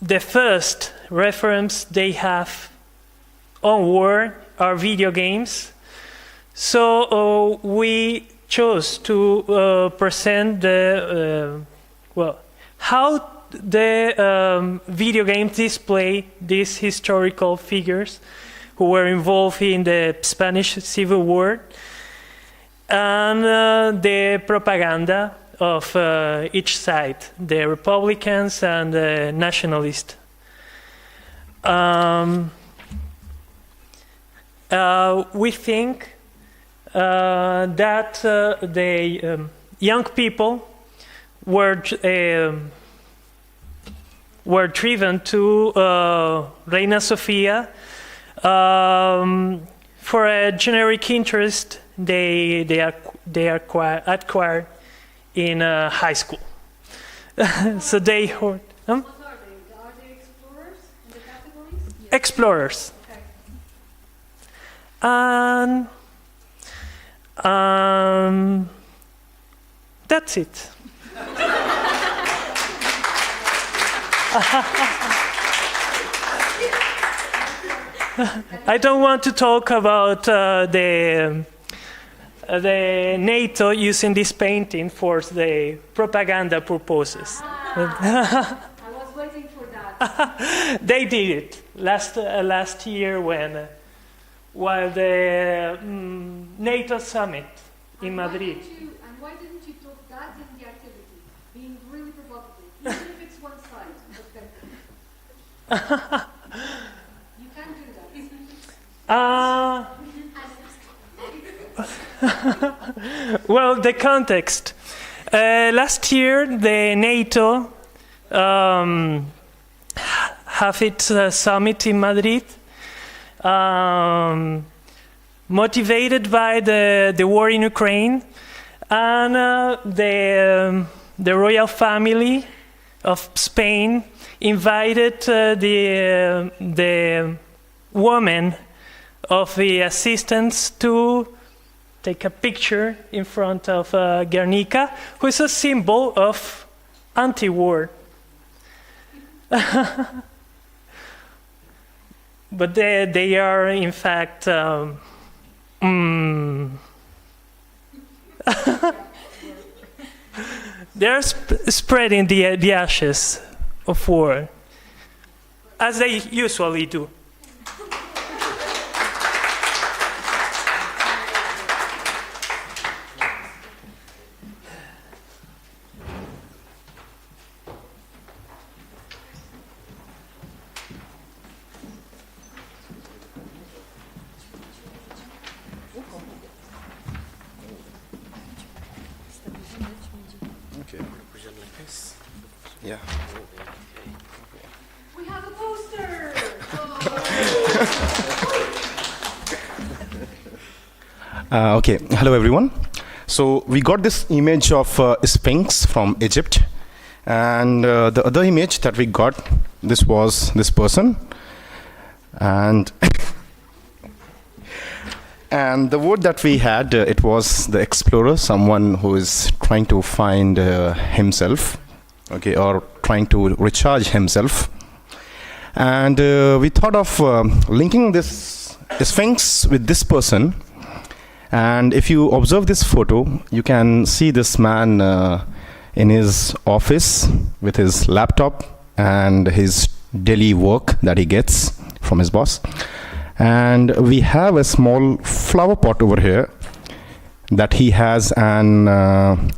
[SPEAKER 11] the first reference they have on word are video games. So we chose to present the how the video games display these historical figures who were involved in the Spanish Civil War and the propaganda of each side, the Republicans and the Nationalists. We think that the young people were driven to Reina Sofia for a generic interest they acquired in high school. So they heard.
[SPEAKER 2] What are they? Are they explorers in the categories? Yes.
[SPEAKER 11] Explorers.
[SPEAKER 2] Okay.
[SPEAKER 11] And that's it. I don't want to talk about the NATO using this painting for the propaganda purposes.
[SPEAKER 2] I was waiting for that.
[SPEAKER 11] They did it last year while the NATO summit in Madrid.
[SPEAKER 2] And why didn't you talk that in the activity? Being really provocative, even if it's one side. Okay. You can do that.
[SPEAKER 11] Well, the context. Last year, the NATO have its summit in Madrid, motivated by the war in Ukraine, and the royal family of Spain invited the woman of the assistants to take a picture in front of Guernica, who is a symbol of anti-war. But they are, in fact, they're spreading the ashes of war, as they usually do.
[SPEAKER 7] Yeah.
[SPEAKER 2] We have a poster!
[SPEAKER 12] Okay, hello everyone. So we got this image of Sphinx from Egypt, and the other image that we got, this was this person, and and the word that we had, it was the explorer, someone who is trying to find himself, okay, or trying to recharge himself. And we thought of linking this Sphinx with this person. And if you observe this photo, you can see this man in his office with his laptop and his daily work that he gets from his boss. And we have a small flower pot over here that he has, and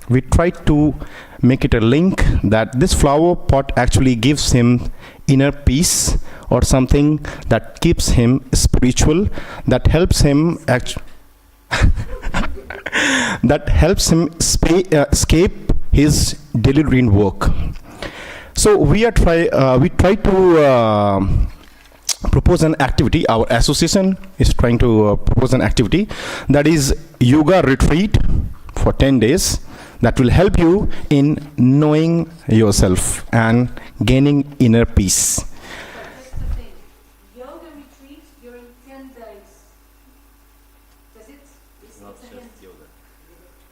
[SPEAKER 12] we tried to make it a link that this flower pot actually gives him inner peace, or something that keeps him spiritual, that helps him that helps him escape his daily routine work. So we try to propose an activity. Our association is trying to propose an activity that is yoga retreat for 10 days. that will help you in knowing yourself and gaining inner peace.
[SPEAKER 2] But that's the thing. Yoga retreats during 10 days. Does it? It's a hint.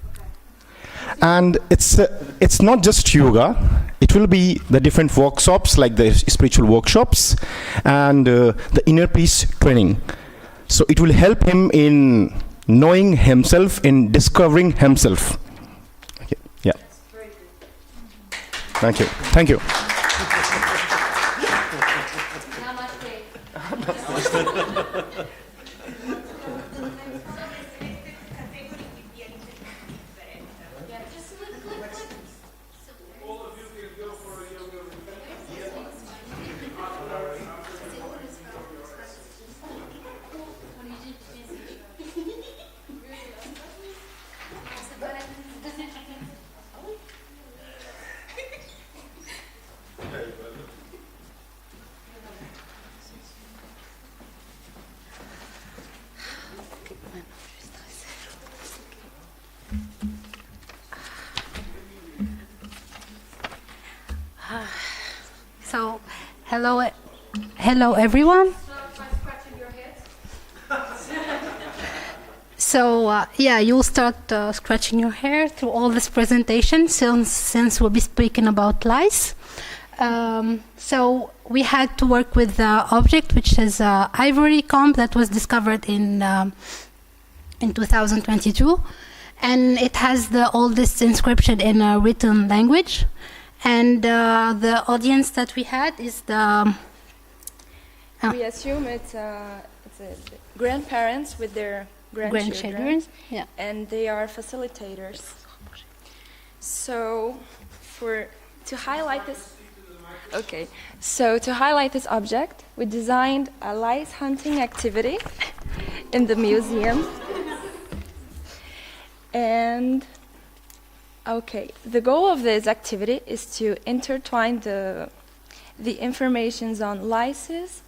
[SPEAKER 2] Okay.
[SPEAKER 12] And it's not just yoga. It will be the different workshops, like the spiritual workshops and the inner peace training. So it will help him in knowing himself, in discovering himself. Okay. Yeah. Thank you. Thank you.
[SPEAKER 13] So, hello everyone. So, yeah, you'll start scratching your hair through all this presentation since we'll be speaking about lice. So, we had to work with the object, which is ivory comb that was discovered in 2022. And it has the oldest inscription in a written language. And the audience that we had is the...
[SPEAKER 6] We assume it's grandparents with their grandchildren,
[SPEAKER 13] yeah.
[SPEAKER 6] And they are facilitators. So, to highlight this object, we designed a lice hunting activity in the museum. And the goal of this activity is to intertwine the informations on lices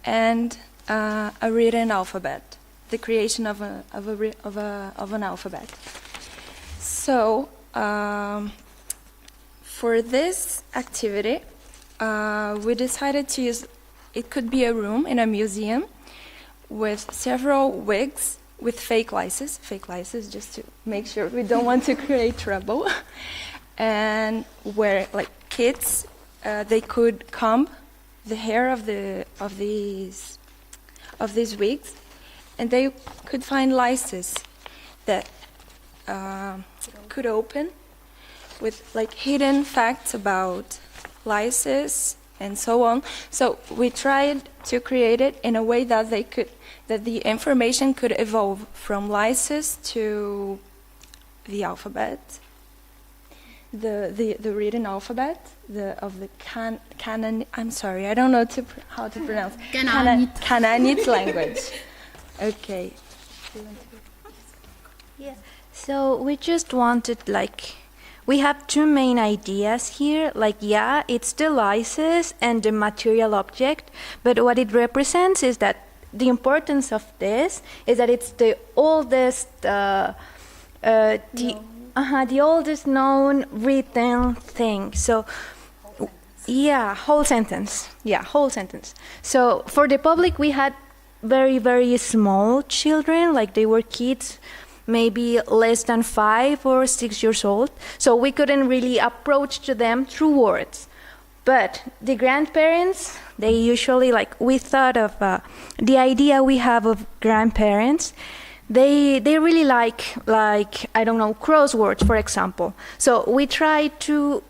[SPEAKER 6] and a written alphabet, the creation of an alphabet. So, for this activity, we decided to use. It could be a room in a museum with several wigs with fake lices, just to make sure we don't want to create trouble, and where like kids, they could comb the hair of these wigs, and they could find lices that could open with like hidden facts about lices and so on. So we tried to create it in a way that the information could evolve from lices to the alphabet, the written alphabet, of the Canaan. I'm sorry, I don't know how to pronounce Canaanite language. Okay.
[SPEAKER 14] Yeah. So we just wanted we have two main ideas here. It's the lices and the material object, but what it represents is that the importance of this is that it's the oldest, the oldest known written thing. So, whole sentence. So for the public, we had very, very small children, like they were kids, maybe less than 5 or 6 years old. So we couldn't really approach to them through words. But the grandparents, they usually, we thought of the idea we have of grandparents. They really like I don't know, crosswords, for example. So we try to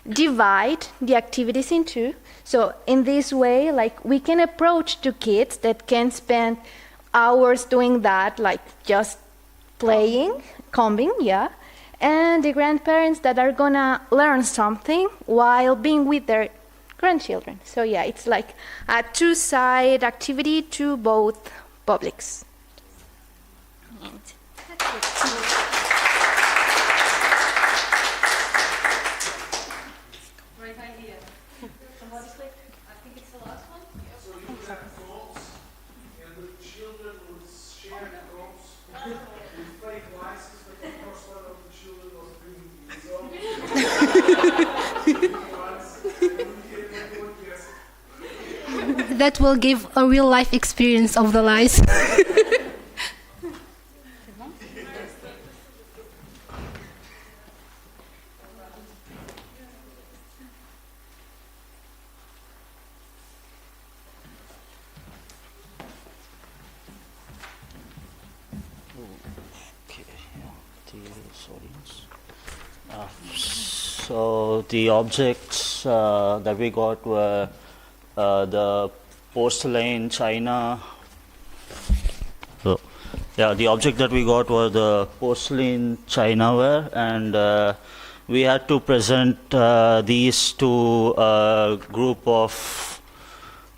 [SPEAKER 14] divide the activities in two. So in this way, we can approach to kids that can spend hours doing that, just playing, combing, and the grandparents that are gonna learn something while being with their grandchildren. So it's like a two-side activity to both publics.
[SPEAKER 2] Great idea. Somebody click. I think it's the last one.
[SPEAKER 1] So you would have phones, and the children would share the phones with fake license, but of course
[SPEAKER 13] That will give a real life experience of the lice.
[SPEAKER 15] So the objects that we got were the porcelain china. So, yeah, the object that we got were the porcelain chinaware, and we had to present these to a group of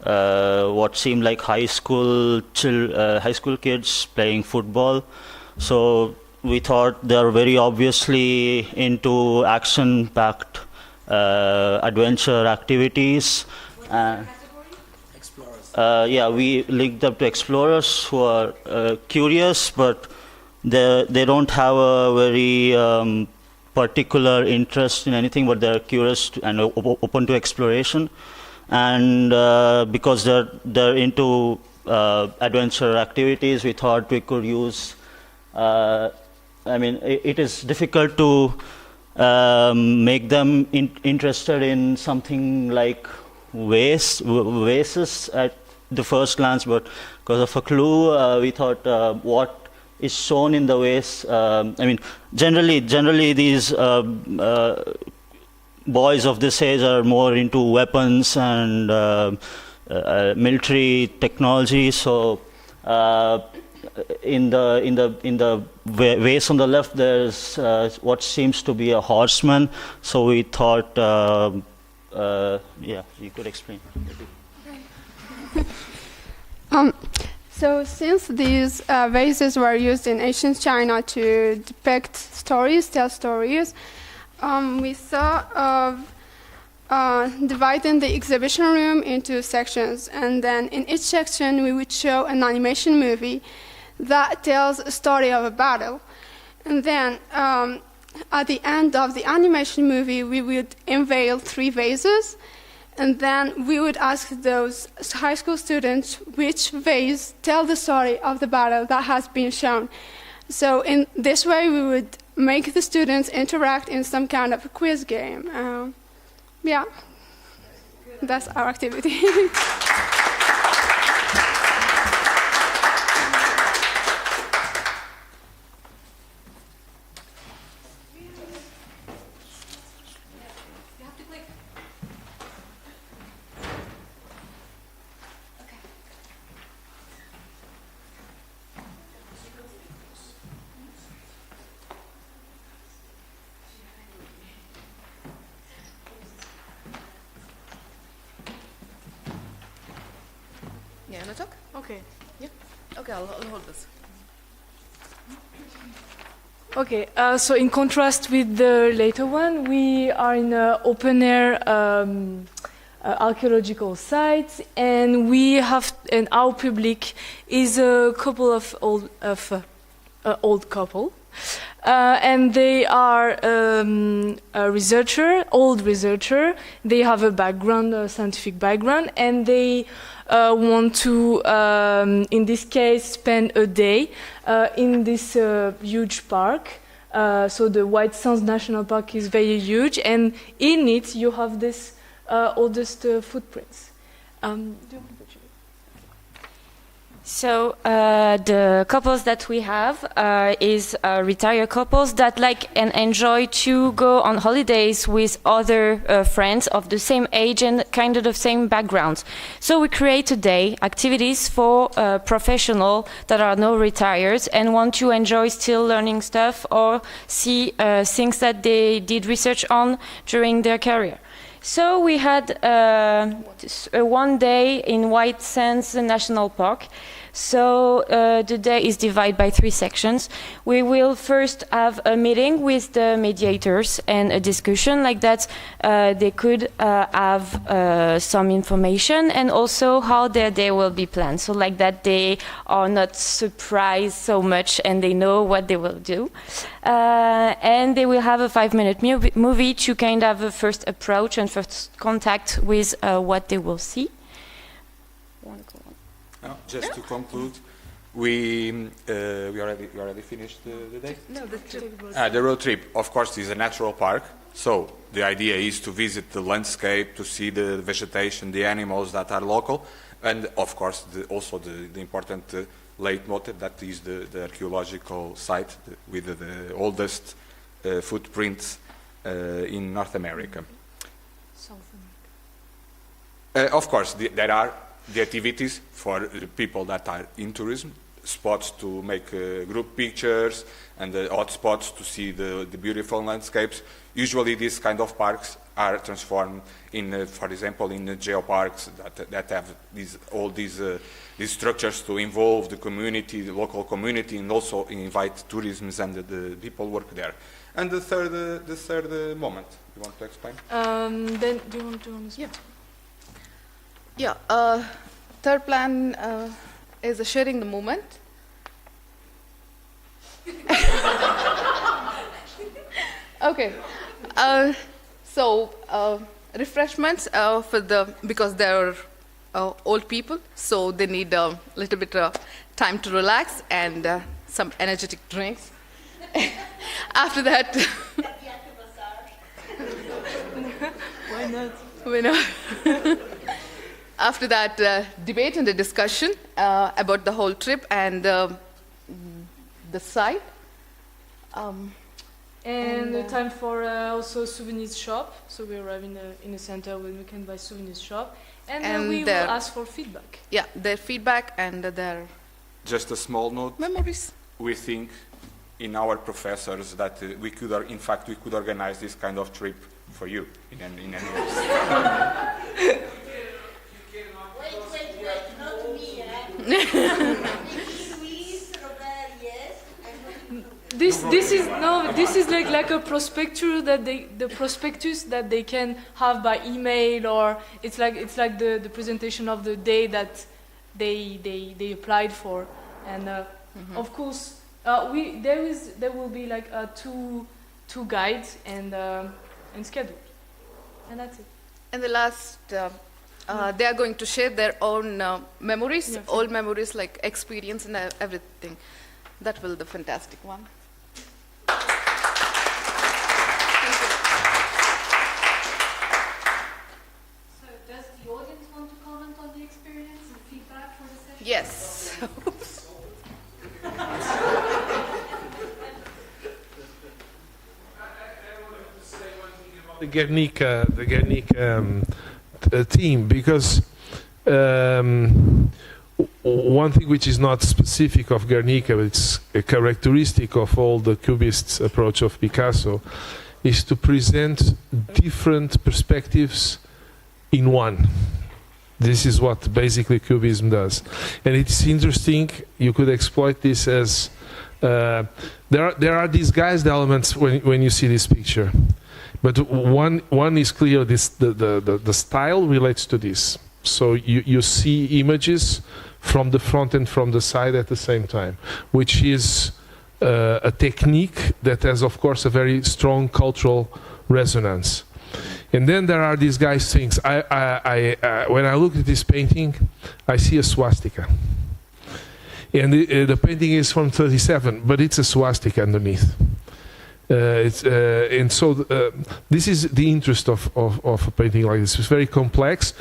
[SPEAKER 15] what seemed like high school kids playing football. So we thought they are very obviously into action-packed adventure activities. Yeah, we linked up to explorers who are curious, but they don't have a very particular interest in anything, but they're curious and open to exploration. And because they're into adventure activities, we thought we could use. I mean, it is difficult to make them interested in something like vases at the first glance, but because of a clue, we thought what is shown in the vase. I mean, generally these boys of this age are more into weapons and military technology. So in the vase on the left, there's what seems to be a horseman. So we thought, yeah, you could explain.
[SPEAKER 16] So since these vases were used in ancient China to depict stories, tell stories, we thought of dividing the exhibition room into sections, and then in each section we would show an animation movie that tells a story of a battle. And then at the end of the animation movie, we would unveil 3 vases, and then we would ask those high school students which vase tell the story of the battle that has been shown. So in this way, we would make the students interact in some kind of a quiz game. Yeah, that's our activity.
[SPEAKER 17] Yeah, and I talk? Okay. Yeah. Okay, I'll hold this.
[SPEAKER 18] Okay, so in contrast with the later one, we are in an open-air archaeological site, and and our public is a couple of old couple, and they are old researcher. They have a background, a scientific background, and they want to, in this case, spend a day in this huge park. So the White Sands National Park is very huge, and in it you have this oldest footprints.
[SPEAKER 19] So the couples that we have is retired couples that like and enjoy to go on holidays with other friends of the same age and kind of the same backgrounds. So we create today activities for professionals that are no retired and want to enjoy still learning stuff or see things that they did research on during their career. So we had one day in White Sands National Park So the day is divided by 3 sections. We will first have a meeting with the mediators and a discussion like that. They could have some information and also how their day will be planned. So like that they are not surprised so much and they know what they will do. And they will have a 5-minute movie to kind of have a first approach and first contact with what they will see.
[SPEAKER 20] Just to conclude, we already finished the day?
[SPEAKER 17] No, the trip.
[SPEAKER 20] The road trip, of course, is a natural park. So the idea is to visit the landscape, to see the vegetation, the animals that are local, and of course also the important leitmotif that is the archaeological site with the oldest footprints in North America.
[SPEAKER 17] South America.
[SPEAKER 20] Of course, there are the activities for the people that are in tourism, spots to make group pictures and the hot spots to see the beautiful landscapes. Usually these kind of parks are transformed in, for example, in the geoparks that have all these structures to involve the community, the local community, and also invite tourism and the people work there. And the third moment, you want to explain?
[SPEAKER 18] Then do you want to
[SPEAKER 17] Yeah. Yeah, third plan is sharing the moment. Okay, so refreshments because they're old people, so they need a little bit of time to relax and some energetic drinks. After that,
[SPEAKER 18] why not?
[SPEAKER 17] Why not? After that, debate and the discussion about the whole trip and the site.
[SPEAKER 18] And the time for also souvenirs shop. So we arrive in a center where we can buy souvenirs shop. And then we will ask for feedback.
[SPEAKER 17] Yeah, their feedback and their...
[SPEAKER 20] Just a small note.
[SPEAKER 17] Memories.
[SPEAKER 20] We think in our professors that we could organize this kind of trip for you in any way.
[SPEAKER 4] Wait, not me, eh?
[SPEAKER 18] This is like a prospectus that they can have by email, or it's like the presentation of the day that they applied for, and of course there will be like two guides and scheduled, and that's it.
[SPEAKER 17] And the last they are going to share their own memories, old memories like experience and everything. That will be the fantastic one.
[SPEAKER 2] So does the audience want to comment on the experience and feedback for the session?
[SPEAKER 17] Yes.
[SPEAKER 1] The Guernica team, because one thing which is not specific of Guernica, but it's a characteristic of all the Cubist approach of Picasso, is to present different perspectives in one. This is what basically Cubism does. And it's interesting, you could exploit this as, there are disguised elements when you see this picture. But one is clear, the style relates to this. So you see images from the front and from the side at the same time, which is a technique that has, of course, a very strong cultural resonance. And then there are these guys' things. When I look at this painting, I see a swastika. And the painting is from 1937, but it's a swastika underneath. And so this is the interest of a painting like this. It's very complex.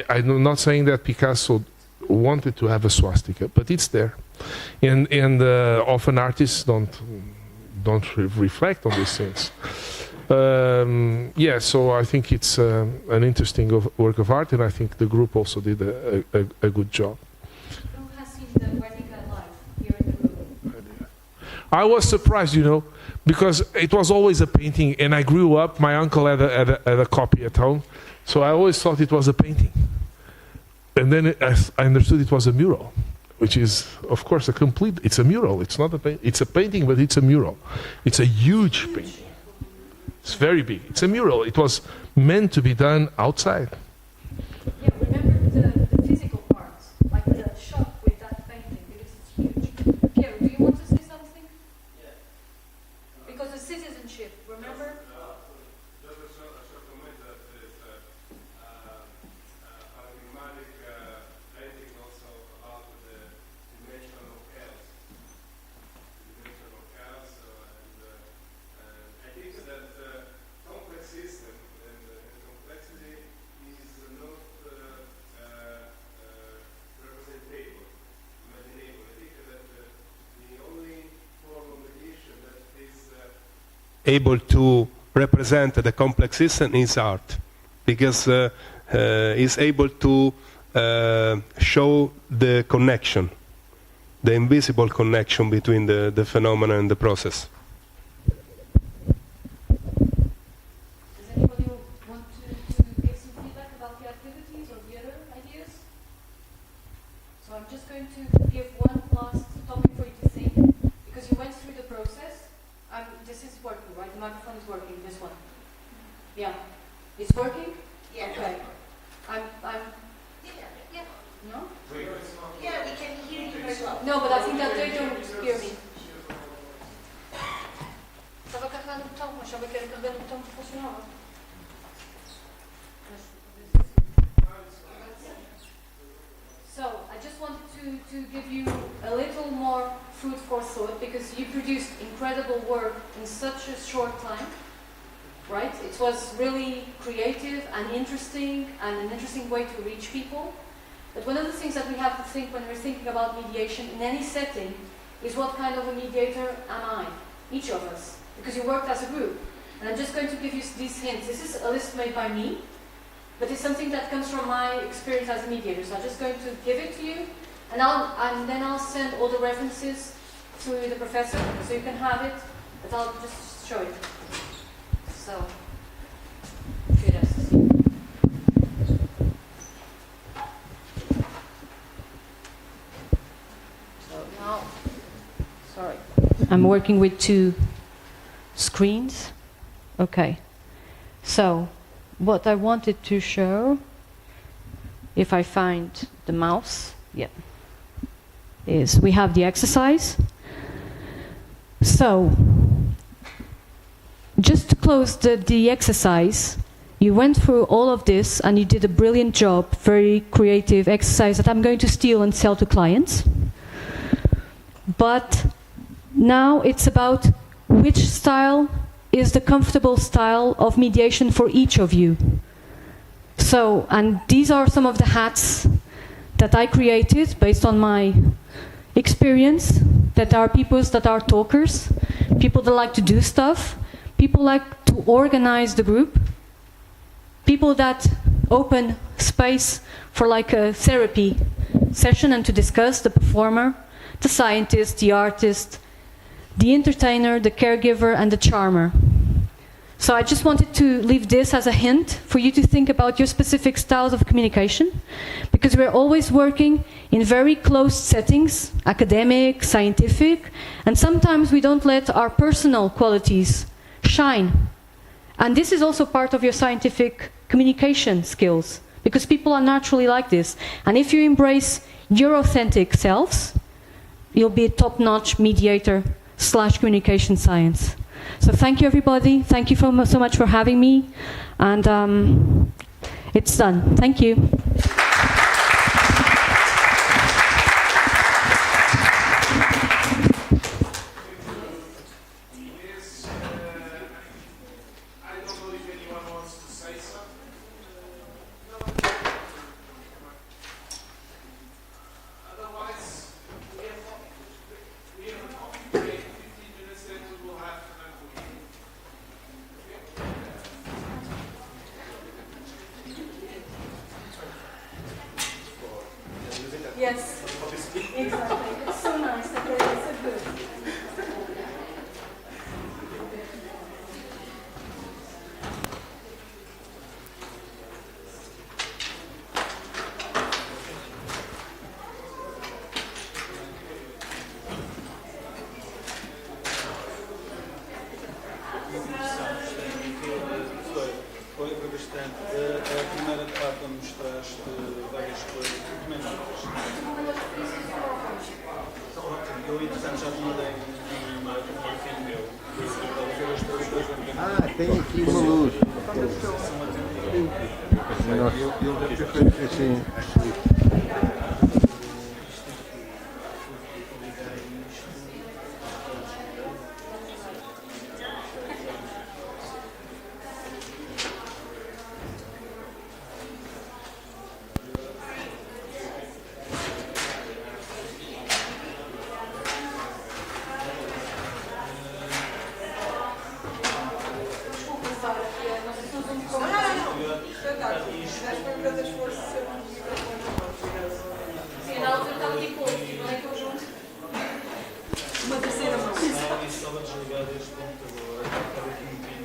[SPEAKER 1] I'm not saying that Picasso wanted to have a swastika, but it's there. And often artists don't reflect on these things. So I think it's an interesting work of art, and I think the group also did a good job.
[SPEAKER 2] Who has seen the Guernica live here in the room?
[SPEAKER 1] I was surprised, because it was always a painting, and I grew up, my uncle had a copy at home, so I always thought it was a painting. And then I understood it was a mural, which is, of course, it's a mural. It's not it's a painting, but it's a mural. It's a huge painting. It's very big. It's a mural. It was meant to be done outside.
[SPEAKER 2] Yeah, remember the physical parts, like the shot with that painting, because it's huge. Pierre, do you want to say something? Yeah. Because the citizenship, remember?
[SPEAKER 3] Just a short comment that is paradigmatic painting also about the dimension of chaos. I think that complex system and complexity is not representable, imaginable. I think that the only form of mediation that is able to represent the complex system is art, because it's able to show the connection, the invisible connection between the phenomena and the process.
[SPEAKER 2] Does anybody want to give some feedback about the activities or the other ideas? So I'm just going to give one last topic for you to think, because you went through the process. This is working, right? The microphone is working, this one. Yeah. It's working?
[SPEAKER 4] Yeah.
[SPEAKER 2] Okay. I'm
[SPEAKER 4] Yeah.
[SPEAKER 2] no?
[SPEAKER 4] Yeah, we can hear you very well.
[SPEAKER 2] No, but I think that they don't hear me. Estava a carregar no botão, mas achava que era carregar no botão que funcionava. So, I just wanted to give you a little more food for thought, because you produced incredible work in such a short time, right? It was really creative and an interesting way to reach people. But one of the things that we have to think when we're thinking about mediation in any setting is, what kind of a mediator am I? Each of us. Because you worked as a group. And I'm just going to give you these hints. This is a list made by me, but it's something that comes from my experience as a mediator. So I'm just going to give it to you, and then I'll send all the references to the professor, so you can have it, but I'll just show it. So, now, sorry. I'm working with two screens. Okay. So, what I wanted to show, if I find the mouse, is we have the exercise. So, just to close the exercise, you went through all of this and you did a brilliant job, very creative exercise that I'm going to steal and sell to clients. But now it's about which style is the comfortable style of mediation for each of you. So, and these are some of the hats that I created based on my experience, that are people that are talkers, people that like to do stuff, people like to organize the group, people that open space for like a therapy session and to discuss, the performer, the scientist, the artist, the entertainer, the caregiver, and the charmer. So I just wanted to leave this as a hint for you to think about your specific styles of communication, because we're always working in very closed settings, academic, scientific, and sometimes we don't let our personal qualities shine. And this is also part of your scientific communication skills, because people are naturally like this. And if you embrace your authentic selves, you'll be a top-notch mediator / communication science. So thank you, everybody. Thank you so much for having me. And it's done. Thank you. Yes, exactly. It's so nice that they're so good.
[SPEAKER 21] A primeira etapa mostraste várias coisas. Eu, entretanto, já te mandei um filho meu.
[SPEAKER 22] Tem aqui uma luz. Ele deve ter feito assim.
[SPEAKER 1] Uma terceira mão. Estava desligado este computador. Estava aqui um pino.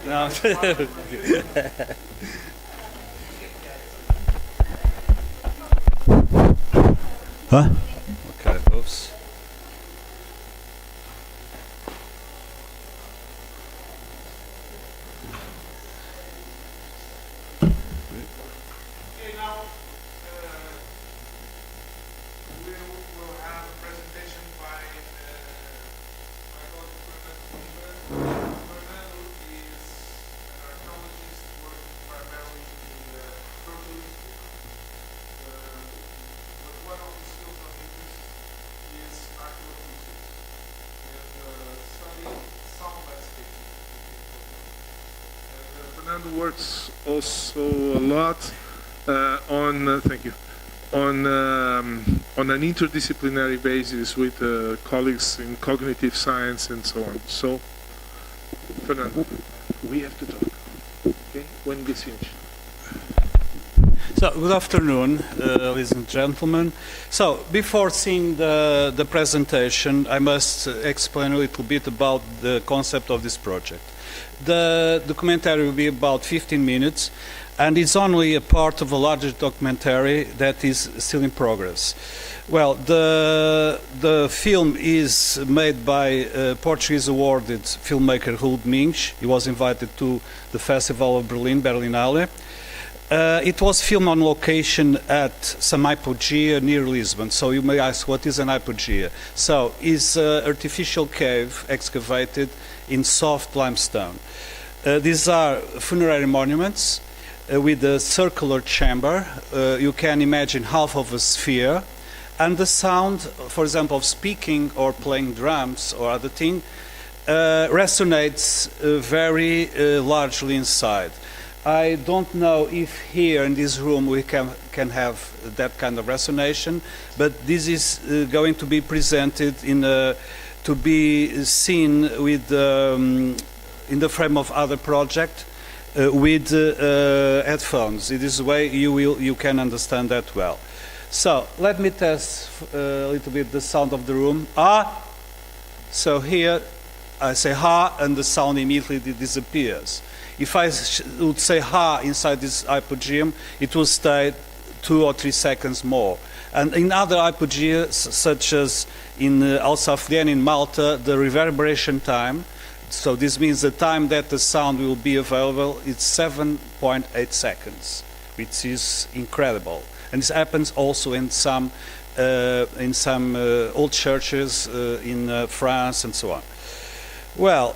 [SPEAKER 5] No.
[SPEAKER 10] Huh?
[SPEAKER 5] Okay, oops.
[SPEAKER 1] Okay, now we will have a presentation by my colleague Fernando Coimbra. Fernando is an archaeologist working primarily in Portugal. But one of his fields of interest is archaeophysics and studying sound landscapes. Fernando works also a lot on thank you on an interdisciplinary basis with colleagues in cognitive science and so on. So, Fernando, we have to talk. Okay, when it gets finished.
[SPEAKER 5] So, good afternoon, ladies and gentlemen. So, before seeing the presentation, I must explain a little bit about the concept of this project. The documentary will be about 15 minutes, and it's only a part of a larger documentary that is still in progress. Well, the film is made by Portuguese awarded filmmaker Hulk Minch. He was invited to the Festival of Berlin, Berlinale. It was filmed on location at some hypogea near Lisbon. So you may ask, what is an hypogea? So it's an artificial cave excavated in soft limestone. These are funerary monuments with a circular chamber. You can imagine half of a sphere. And the sound, for example, of speaking or playing drums or other thing, resonates very largely inside. I don't know if here in this room we can have that kind of resonation, but this is going to be presented to be seen with in the frame of other project with headphones. In this way you can understand that well. So let me test a little bit the sound of the room. Ah! So here I say ha and the sound immediately disappears. If I would say ha inside this hypogeum, it will stay 2 or 3 seconds more. And in other hypogeas, such as in Apheleia in Malta, the reverberation time, so this means the time that the sound will be available, is 7.8 seconds, which is incredible. And this happens also in some old churches in France and so on. Well,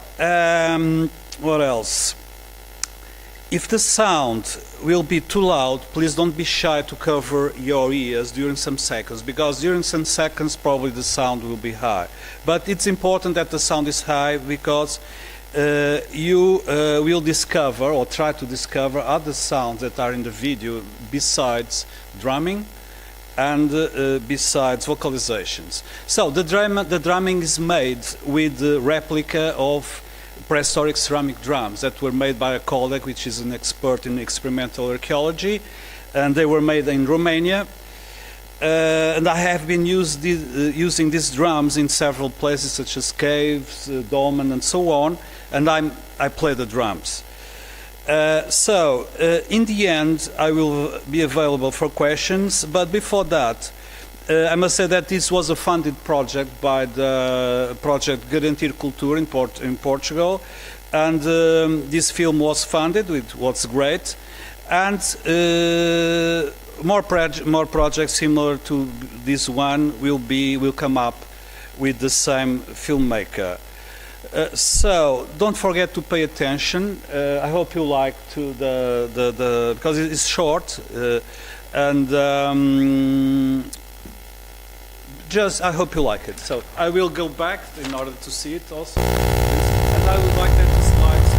[SPEAKER 5] what else? If the sound will be too loud, please don't be shy to cover your ears during some seconds, because during some seconds probably the sound will be high. But it's important that the sound is high because you will discover or try to discover other sounds that are in the video besides drumming and besides vocalizations. So the drumming is made with the replica of prehistoric ceramic drums that were made by a colleague which is an expert in experimental archaeology, and they were made in Romania. And I have been using these drums in several places such as caves, dolmen and so on, and I play the drums. So in the end I will be available for questions, but before that I must say that this was a funded project by the project Garantir Cultura in Portugal, and this film was funded, which was great, and more projects similar to this one will come up with the same filmmaker. So don't forget to pay attention. I hope you like the because it's short and. Just, I hope you like it. So I will go back in order to see it also. And I would like that the slides.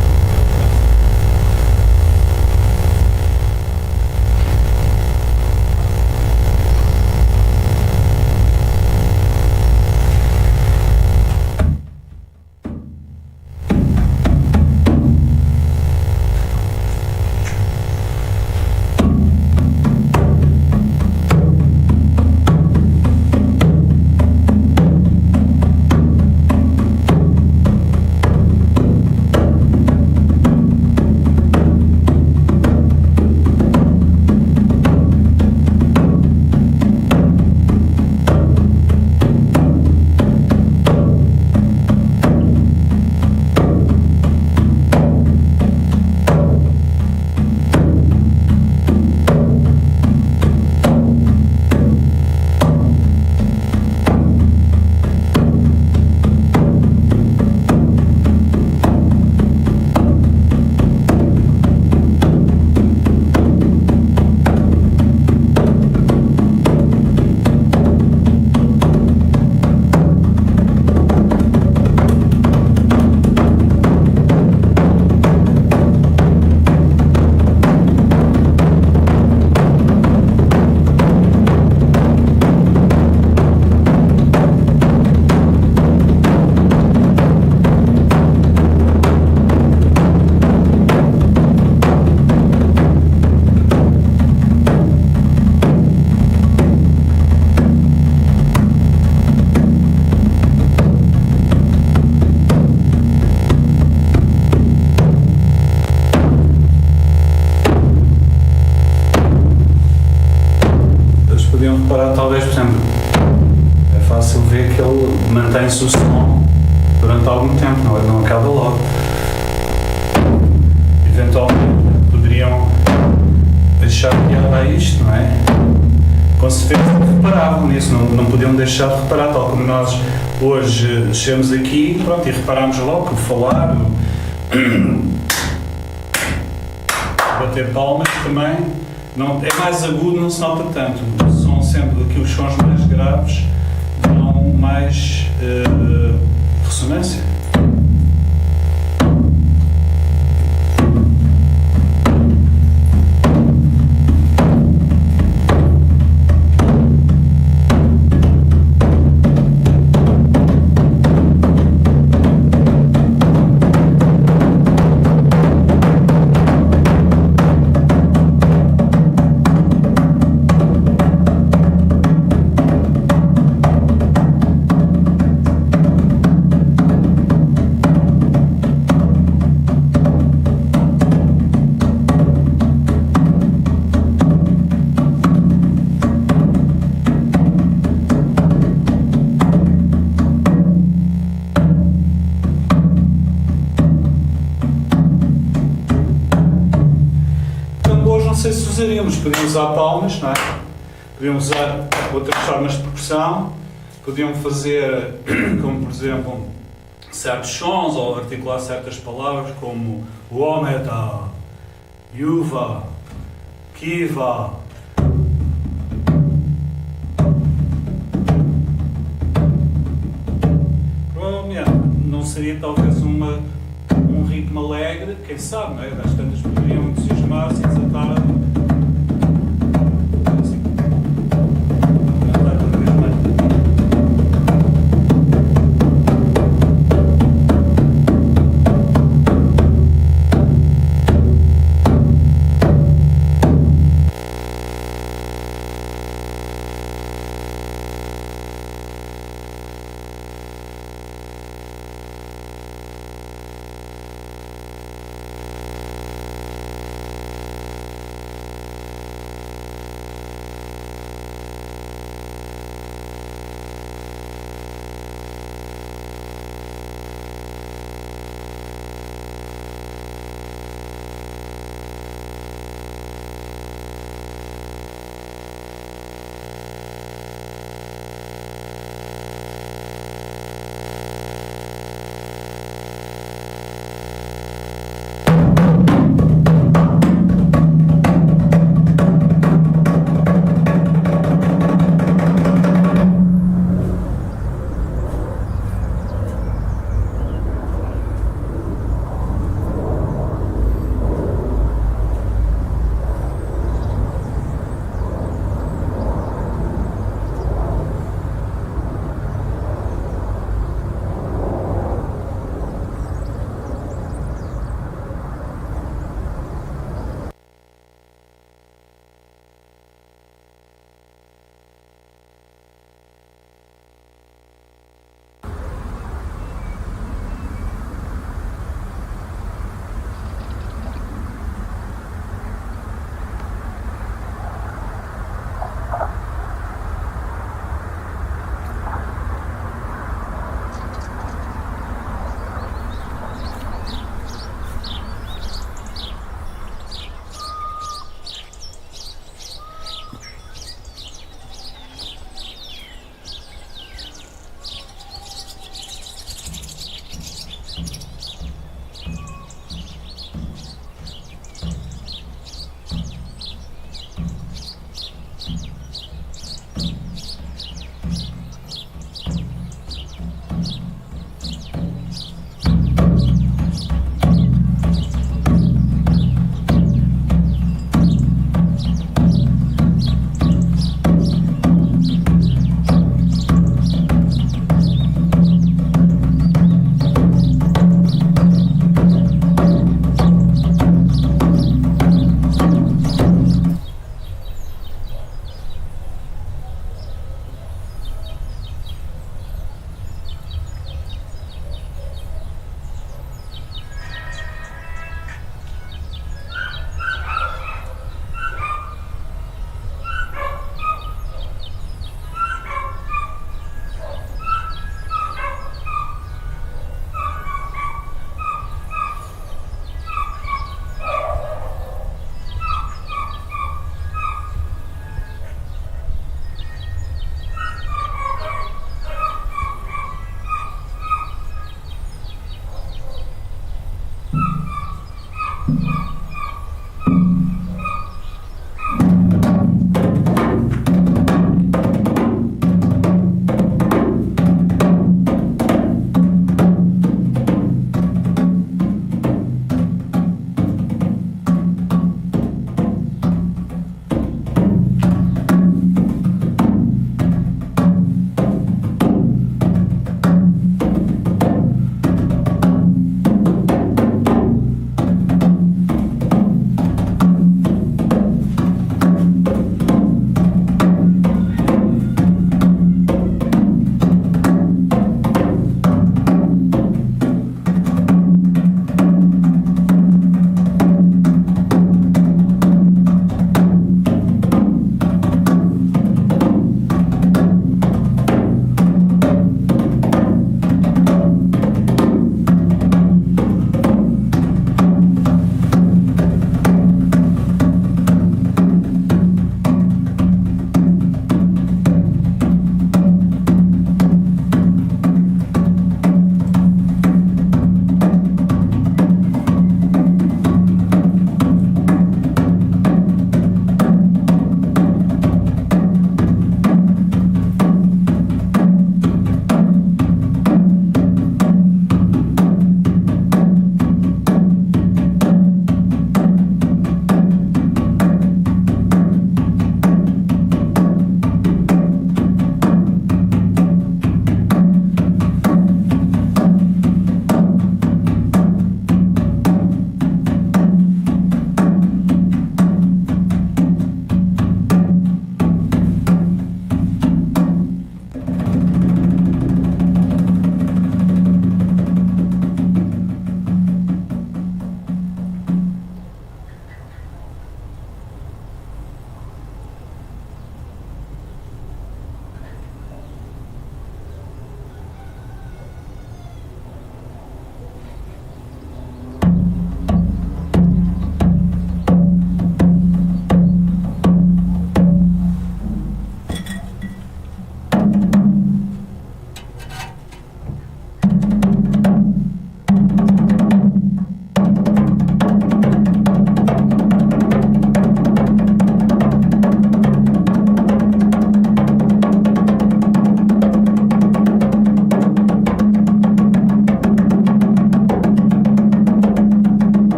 [SPEAKER 5] talvez, por exemplo, é fácil ver que ele mantém-se o som durante algum tempo, não acaba logo. Eventualmente poderiam deixar piada a isto, não é? Com certeza reparavam nisso, não podiam deixar de reparar, tal como nós hoje chegamos aqui, pronto, e reparámos logo que o falar, bater palmas também, não, é mais agudo, não se nota tanto. O som, sendo aqui os sons mais graves, dão mais ressonância. Podiam usar palmas, não é? Podiam usar outras formas de percussão, podiam fazer, como por exemplo, certos sons ou articular certas palavras como Ometa, Yuva, Kiva. Provavelmente não seria talvez um ritmo alegre, quem sabe, não é? As tantas poderiam entusiasmar-se e desatar.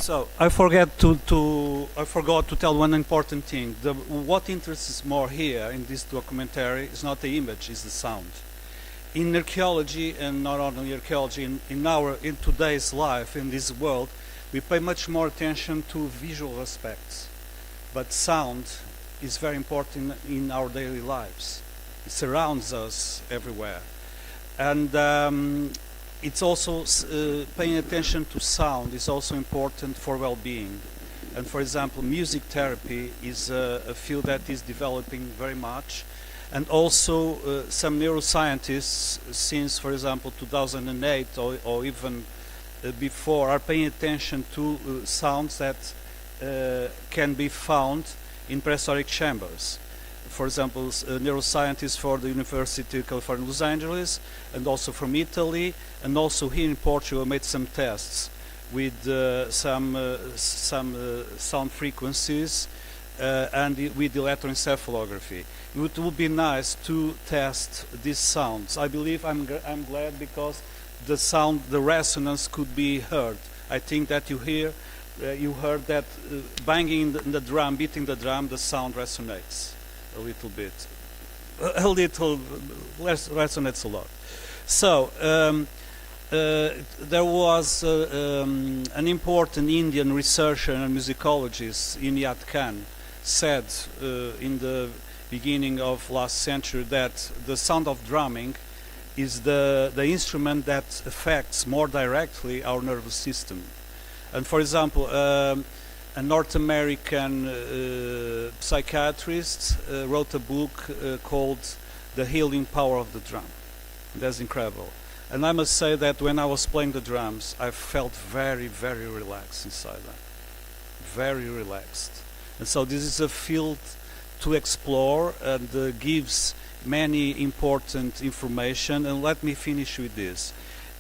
[SPEAKER 5] So I forgot to tell one important thing. What interests us more here in this documentary is not the image, is the sound. In archaeology, and not only archaeology, in today's life, in this world, we pay much more attention to visual aspects. But sound is very important in our daily lives. It surrounds us everywhere. And it's also paying attention to sound is also important for well-being. And for example, music therapy is a field that is developing very much. And also some neuroscientists, since for example 2008 or even before, are paying attention to sounds that can be found in prehistoric chambers. For example, neuroscientists for the University of California, Los Angeles, and also from Italy, and also here in Portugal made some tests with some sound frequencies and with electroencephalography. It would be nice to test these sounds. I believe I'm glad because the sound, the resonance could be heard. I think that you heard that banging the drum, beating the drum, the sound resonates a little bit. A little less, resonates a lot. So there was an important Indian researcher and musicologist, Inayat Khan, said in the beginning of last century that the sound of drumming is the instrument that affects more directly our nervous system. And for example, a North American psychiatrist wrote a book called The Healing Power of the Drum. That's incredible. And I must say that when I was playing the drums, I felt very, very relaxed inside that. Very relaxed. And so this is a field to explore and gives many important information. And let me finish with this.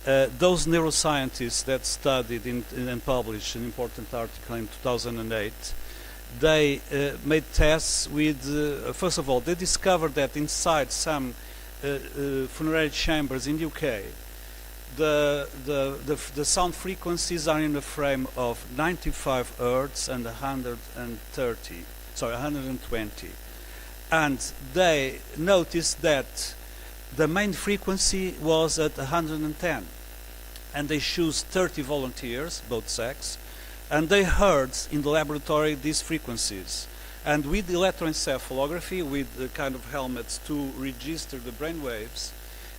[SPEAKER 5] Those neuroscientists that studied and published an important article in 2008, they made tests with, first of all, they discovered that inside some funerary chambers in the UK, the sound frequencies are in the frame of 95 hertz and 120. And they noticed that the main frequency was at 110. And they chose 30 volunteers, both sex, and they heard in the laboratory these frequencies. And with electroencephalography, with the kind of helmets to register the brain waves,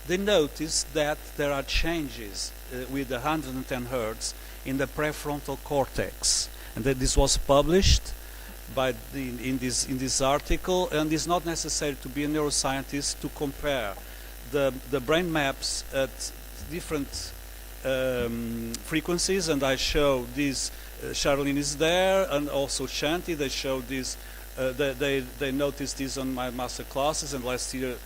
[SPEAKER 5] they noticed that there are changes with 110 hertz in the prefrontal cortex. And that this was published in this article, and it's not necessary to be a neuroscientist to compare the brain maps at different frequencies, and I show this. Charlene is there, and also Shanti. They showed this. They noticed this on my master classes, and last year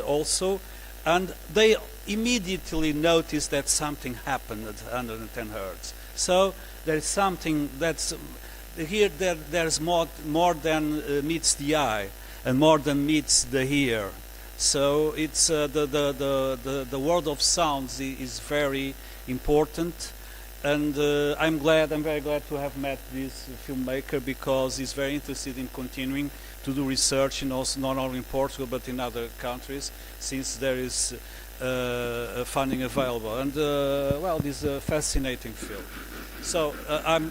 [SPEAKER 5] also, and they immediately noticed that something happened at 110 hertz. So there is something that's here. There's more than meets the eye, and more than meets the ear. So it's the world of sounds is very important, and I'm very glad to have met this filmmaker because he's very interested in continuing to do research, and also not only in Portugal but in other countries, since there is funding available. And well, this is a fascinating field. So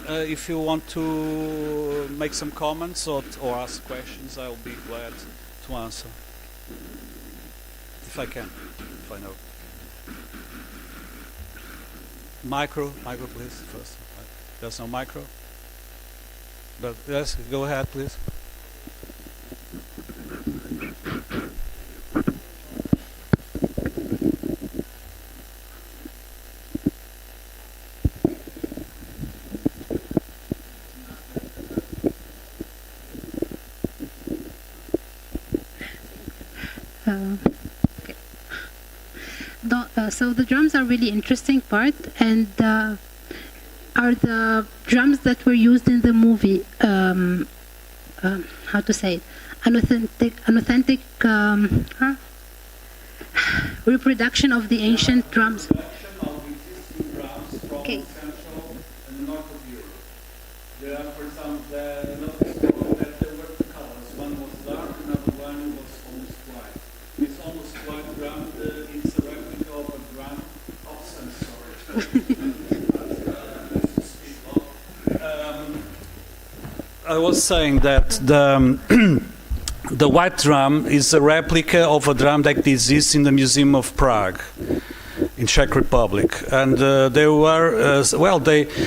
[SPEAKER 5] if you want to make some comments or ask questions, I'll be glad to answer. If I can, if I know. Micro please, first. There's no micro? But yes, go ahead please.
[SPEAKER 13] So the drums are really interesting part, and are the drums that were used in the movie, how to say it, an authentic reproduction of the ancient drums.
[SPEAKER 5] Okay. drum, noticed that there were two colors. One was dark, another one was almost white. This almost white drum, it's a replica of a drum. Oh, sorry. I was saying that the white drum is a replica of a drum that exists in the Museum of Prague in Czech Republic, and they were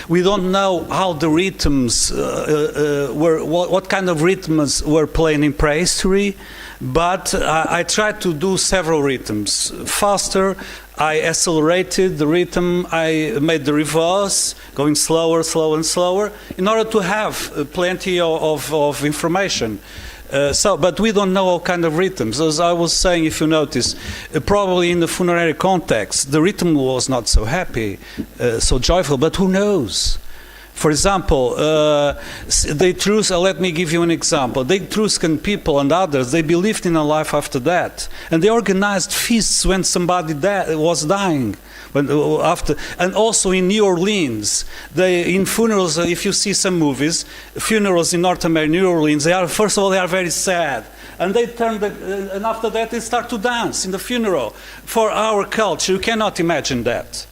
[SPEAKER 5] we don't know how the rhythms were, what kind of rhythms were playing in prehistory, but I tried to do several rhythms. Faster, I accelerated the rhythm, I made the reverse, going slower, slower and slower, in order to have plenty of information. But we don't know all kind of rhythms. As I was saying, if you notice, probably in the funerary context, the rhythm was not so happy, so joyful, but who knows? For example, the Etruscan, let me give you an example. The Etruscan people and others, they believed in a life after that. And they organized feasts when somebody was dying. And also in New Orleans, in funerals, if you see some movies, funerals in North America, New Orleans, first of all, they are very sad. And they and after that, they start to dance in the funeral. For our culture, you cannot imagine that.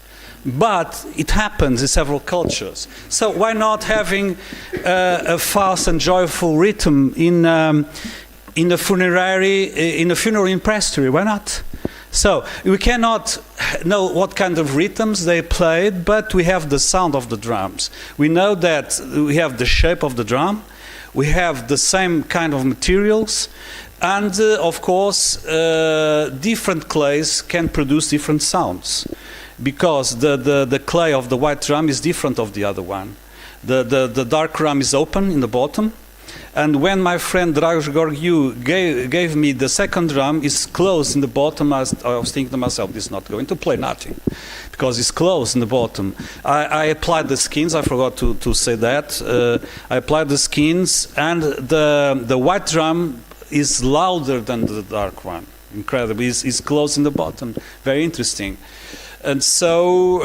[SPEAKER 5] But it happens in several cultures. So why not having a fast and joyful rhythm in the funerary, in the funeral in prehistory? Why not? So we cannot know what kind of rhythms they played, but we have the sound of the drums. We know that we have the shape of the drum, we have the same kind of materials, and of course different clays can produce different sounds, because the clay of the white drum is different of the other one. The dark drum is open in the bottom, and when my friend Dragoș Gorghiu gave me the second drum, it's closed in the bottom. I was thinking to myself, this is not going to play nothing, because it's closed in the bottom. I applied the skins, I forgot to say that. I applied the skins, and the white drum is louder than the dark one. Incredible. It's closed in the bottom. Very interesting. And so,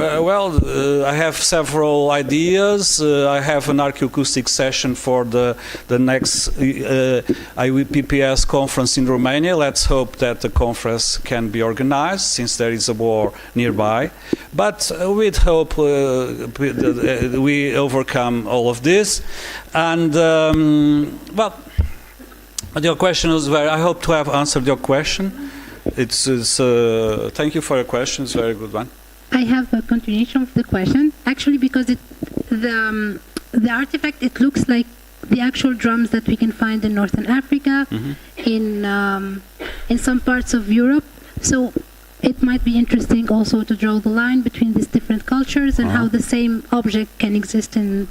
[SPEAKER 5] I have several ideas. I have an archaeoacoustic session for the next IWPPS conference in Romania. Let's hope that the conference can be organized, since there is a war nearby. But with hope, we overcome all of this. And, your question was I hope to have answered your question. Thank you for your question. It's a very good one.
[SPEAKER 13] I have a continuation of the question, actually, because the artifact, it looks like the actual drums that we can find in Northern Africa, in some parts of Europe. So it might be interesting also to draw the line between these different cultures and how the same object can exist in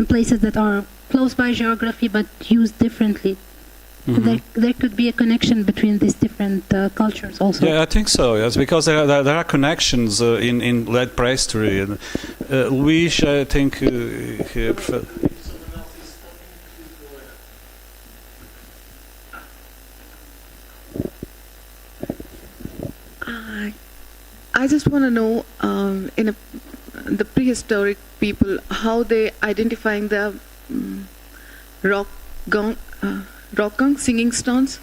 [SPEAKER 13] places that are close by geography but used differently. There could be a connection between these different cultures also.
[SPEAKER 5] Yeah, I think so, yes, because there are connections in late prehistory. And Luís, I think...
[SPEAKER 8] I just want to know, the prehistoric people, how they identifying the rock gong, singing stones,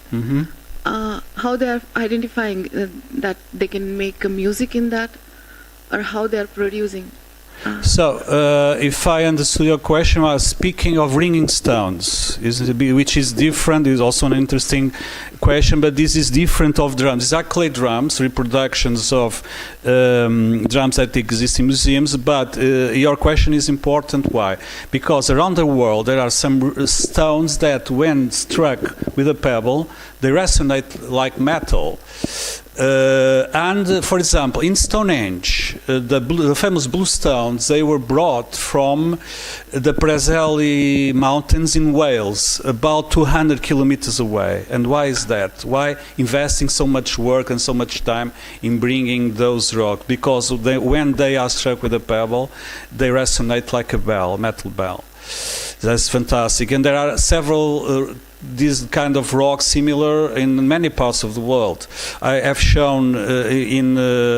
[SPEAKER 8] how they are identifying that they can make music in that, or how they are producing.
[SPEAKER 5] So, if I understood your question, I was speaking of ringing stones, which is different. Is also an interesting question, but this is different of drums. These are clay drums, reproductions of drums that exist in museums. But your question is important. Why? Because around the world there are some stones that, when struck with a pebble, they resonate like metal. And for example, in Stonehenge, the famous blue stones, they were brought from the Preseli Mountains in Wales, about 200 kilometers away. And why is that? Why investing so much work and so much time in bringing those rocks? Because when they are struck with a pebble, they resonate like a bell, metal bell. That's fantastic. And there are several these kind of rocks similar in many parts of the world. I have shown in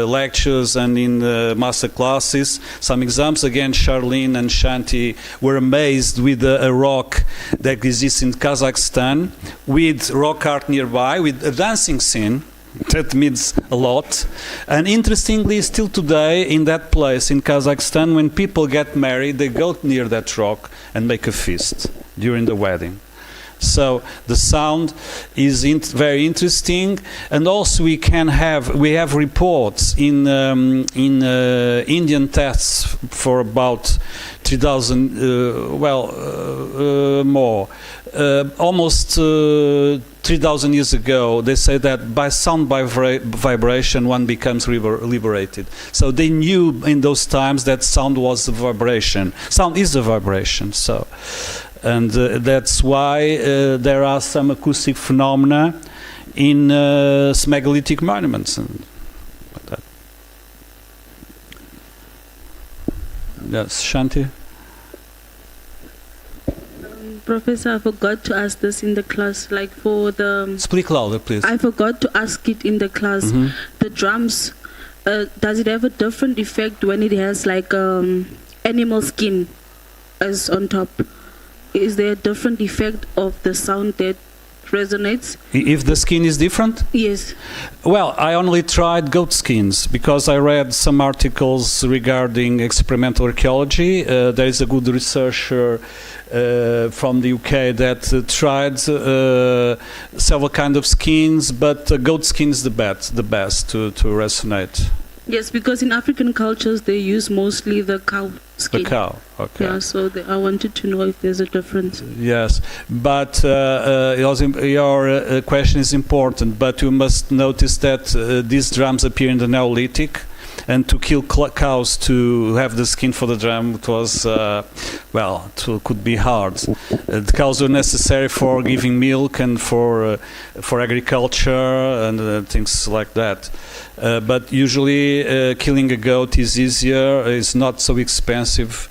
[SPEAKER 5] lectures and in master classes some examples. Again, Charlene and Shanti were amazed with a rock that exists in Kazakhstan with rock art nearby, with a dancing scene. That means a lot. And interestingly, still today in that place in Kazakhstan, when people get married, they go near that rock and make a feast during the wedding. So the sound is very interesting, and also we have reports in Indian tests for about 3,000 more, almost 3,000 years ago. They say that by sound vibration one becomes liberated. So they knew in those times that sound was a vibration. Sound is a vibration. So. And that's why there are some acoustic phenomena in megalithic monuments and like that. Yes, Shanti?
[SPEAKER 9] Professor, I forgot to ask this in the class, like for the...
[SPEAKER 5] Speak louder, please.
[SPEAKER 9] I forgot to ask it in the class.
[SPEAKER 5] Mm-hmm.
[SPEAKER 9] The drums, does it have a different effect when it has like animal skin as on top? Is there a different effect of the sound that resonates?
[SPEAKER 5] If the skin is different?
[SPEAKER 9] Yes.
[SPEAKER 5] Well, I only tried goat skins because I read some articles regarding experimental archaeology. There is a good researcher from the UK that tried several kinds of skins, but goat skin is the best to resonate.
[SPEAKER 9] Yes, because in African cultures they use mostly the cow skin.
[SPEAKER 5] The cow, okay.
[SPEAKER 9] Yeah, so I wanted to know if there's a difference.
[SPEAKER 5] Yes, but your question is important, but you must notice that these drums appear in the Neolithic, and to kill cows to have the skin for the drum, it was, could be hard. The cows were necessary for giving milk and for agriculture and things like that. But usually killing a goat is easier, it's not so expensive.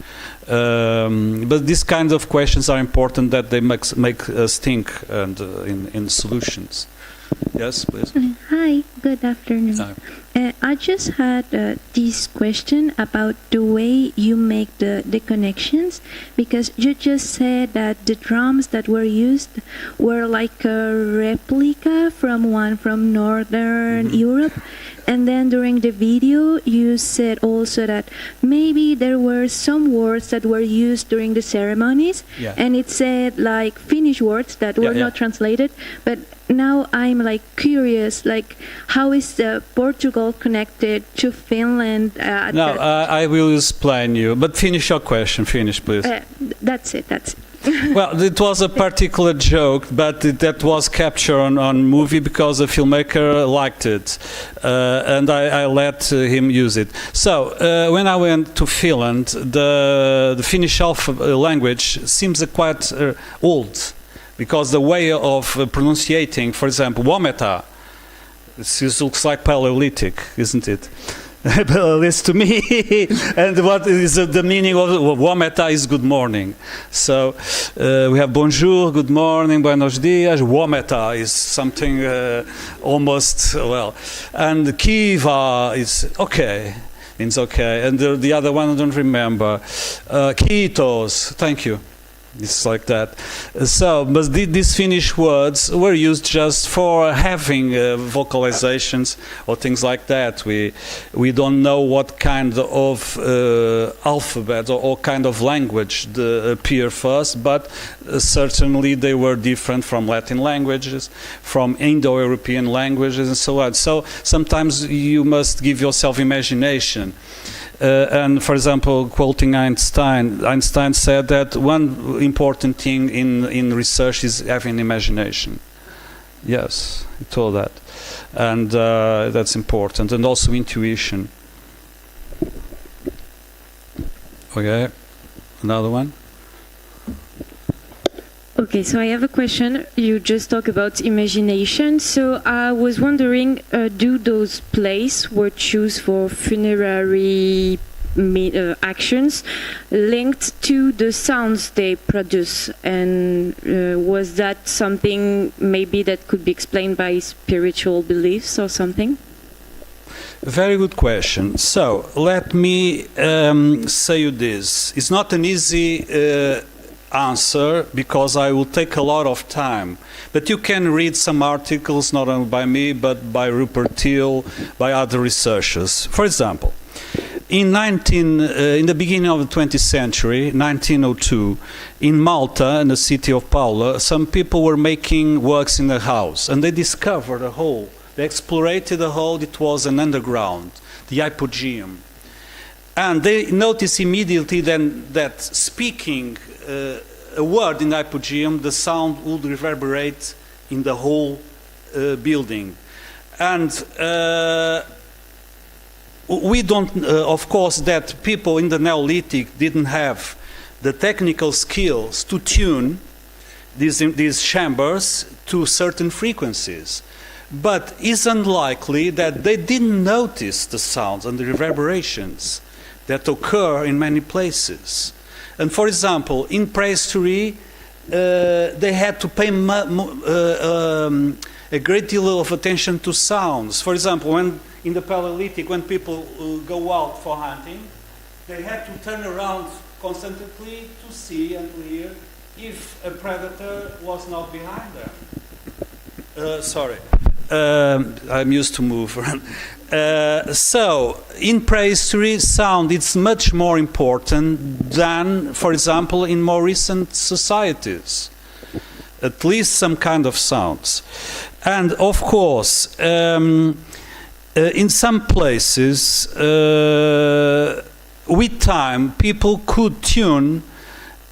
[SPEAKER 5] But these kinds of questions are important that they make us think and in solutions. Yes, please.
[SPEAKER 11] Hi, good afternoon.
[SPEAKER 5] Hi.
[SPEAKER 11] I just had this question about the way you make the connections, because you just said that the drums that were used were like a replica from one from Northern Europe. And then during the video, you said also that maybe there were some words that were used during the ceremonies, and it said like Finnish words that were not translated. But now I'm like curious, like how is Portugal connected to Finland?
[SPEAKER 5] No, I will explain you. But finish your question. Finish, please.
[SPEAKER 11] That's it.
[SPEAKER 5] Well, it was a particular joke, but that was captured on movie because the filmmaker liked it, and I let him use it. So when I went to Finland, the Finnish language seems quite old, because the way of pronunciating, for example, wometa, this looks like Paleolithic, isn't it? At least to me. And what is the meaning of wometa is good morning. So we have bonjour, good morning, buenos dias. Wometa is something almost, and kiva is okay, means okay. And the other one I don't remember. Kiitos, thank you. It's like that. So, but these Finnish words were used just for having vocalizations or things like that. We don't know what kind of alphabet or kind of language appeared first, but certainly they were different from Latin languages, from Indo-European languages, and so on. So sometimes you must give yourself imagination. And for example, quoting Einstein said that one important thing in research is having imagination. Yes, he told that. And that's important. And also intuition. Okay, another one?
[SPEAKER 23] Okay, so I have a question. You just talked about imagination. So I was wondering, do those places were chosen for funerary actions linked to the sounds they produce, and was that something maybe that could be explained by spiritual beliefs or something?
[SPEAKER 5] Very good question. So let me say you this. It's not an easy answer because I will take a lot of time. But you can read some articles, not only by me, but by Rupert Thiel, by other researchers. For example, in the beginning of the 20th century, 1902, in Malta, in the city of Paula, some people were making works in the house, and they discovered a hole. They explorated the hole. It was an underground, the hypogeum. And they noticed immediately then that speaking a word in the hypogeum, the sound would reverberate in the whole building. And we don't, of course, that people in the Neolithic didn't have the technical skills to tune these chambers to certain frequencies. But it's unlikely that they didn't notice the sounds and the reverberations that occur in many places. And for example, in prehistory, they had to pay a great deal of attention to sounds. For example, when in the Paleolithic, when people go out for hunting, they had to turn around constantly to see and to hear if a predator was not behind them. Sorry. I'm used to move around. So, in prehistory, sound is much more important than, for example, in more recent societies. At least some kind of sounds. And, of course, in some places, with time, people could tune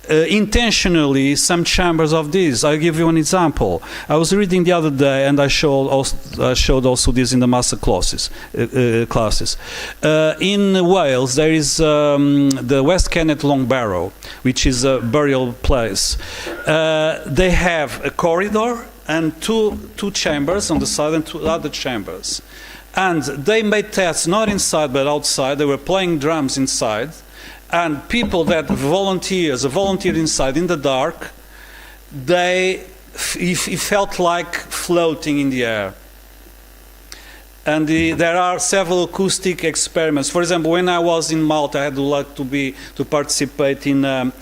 [SPEAKER 5] intentionally some chambers of these. I'll give you an example. I was reading the other day, and I showed also this in the master classes. In Wales, there is the West Kennet Long Barrow, which is a burial place. They have a corridor and two chambers on the side and two other chambers. And they made tests not inside but outside. They were playing drums inside. And people that volunteered inside in the dark, it felt like floating in the air. And there are several acoustic experiments. For example, when I was in Malta, I had the luck to participate in an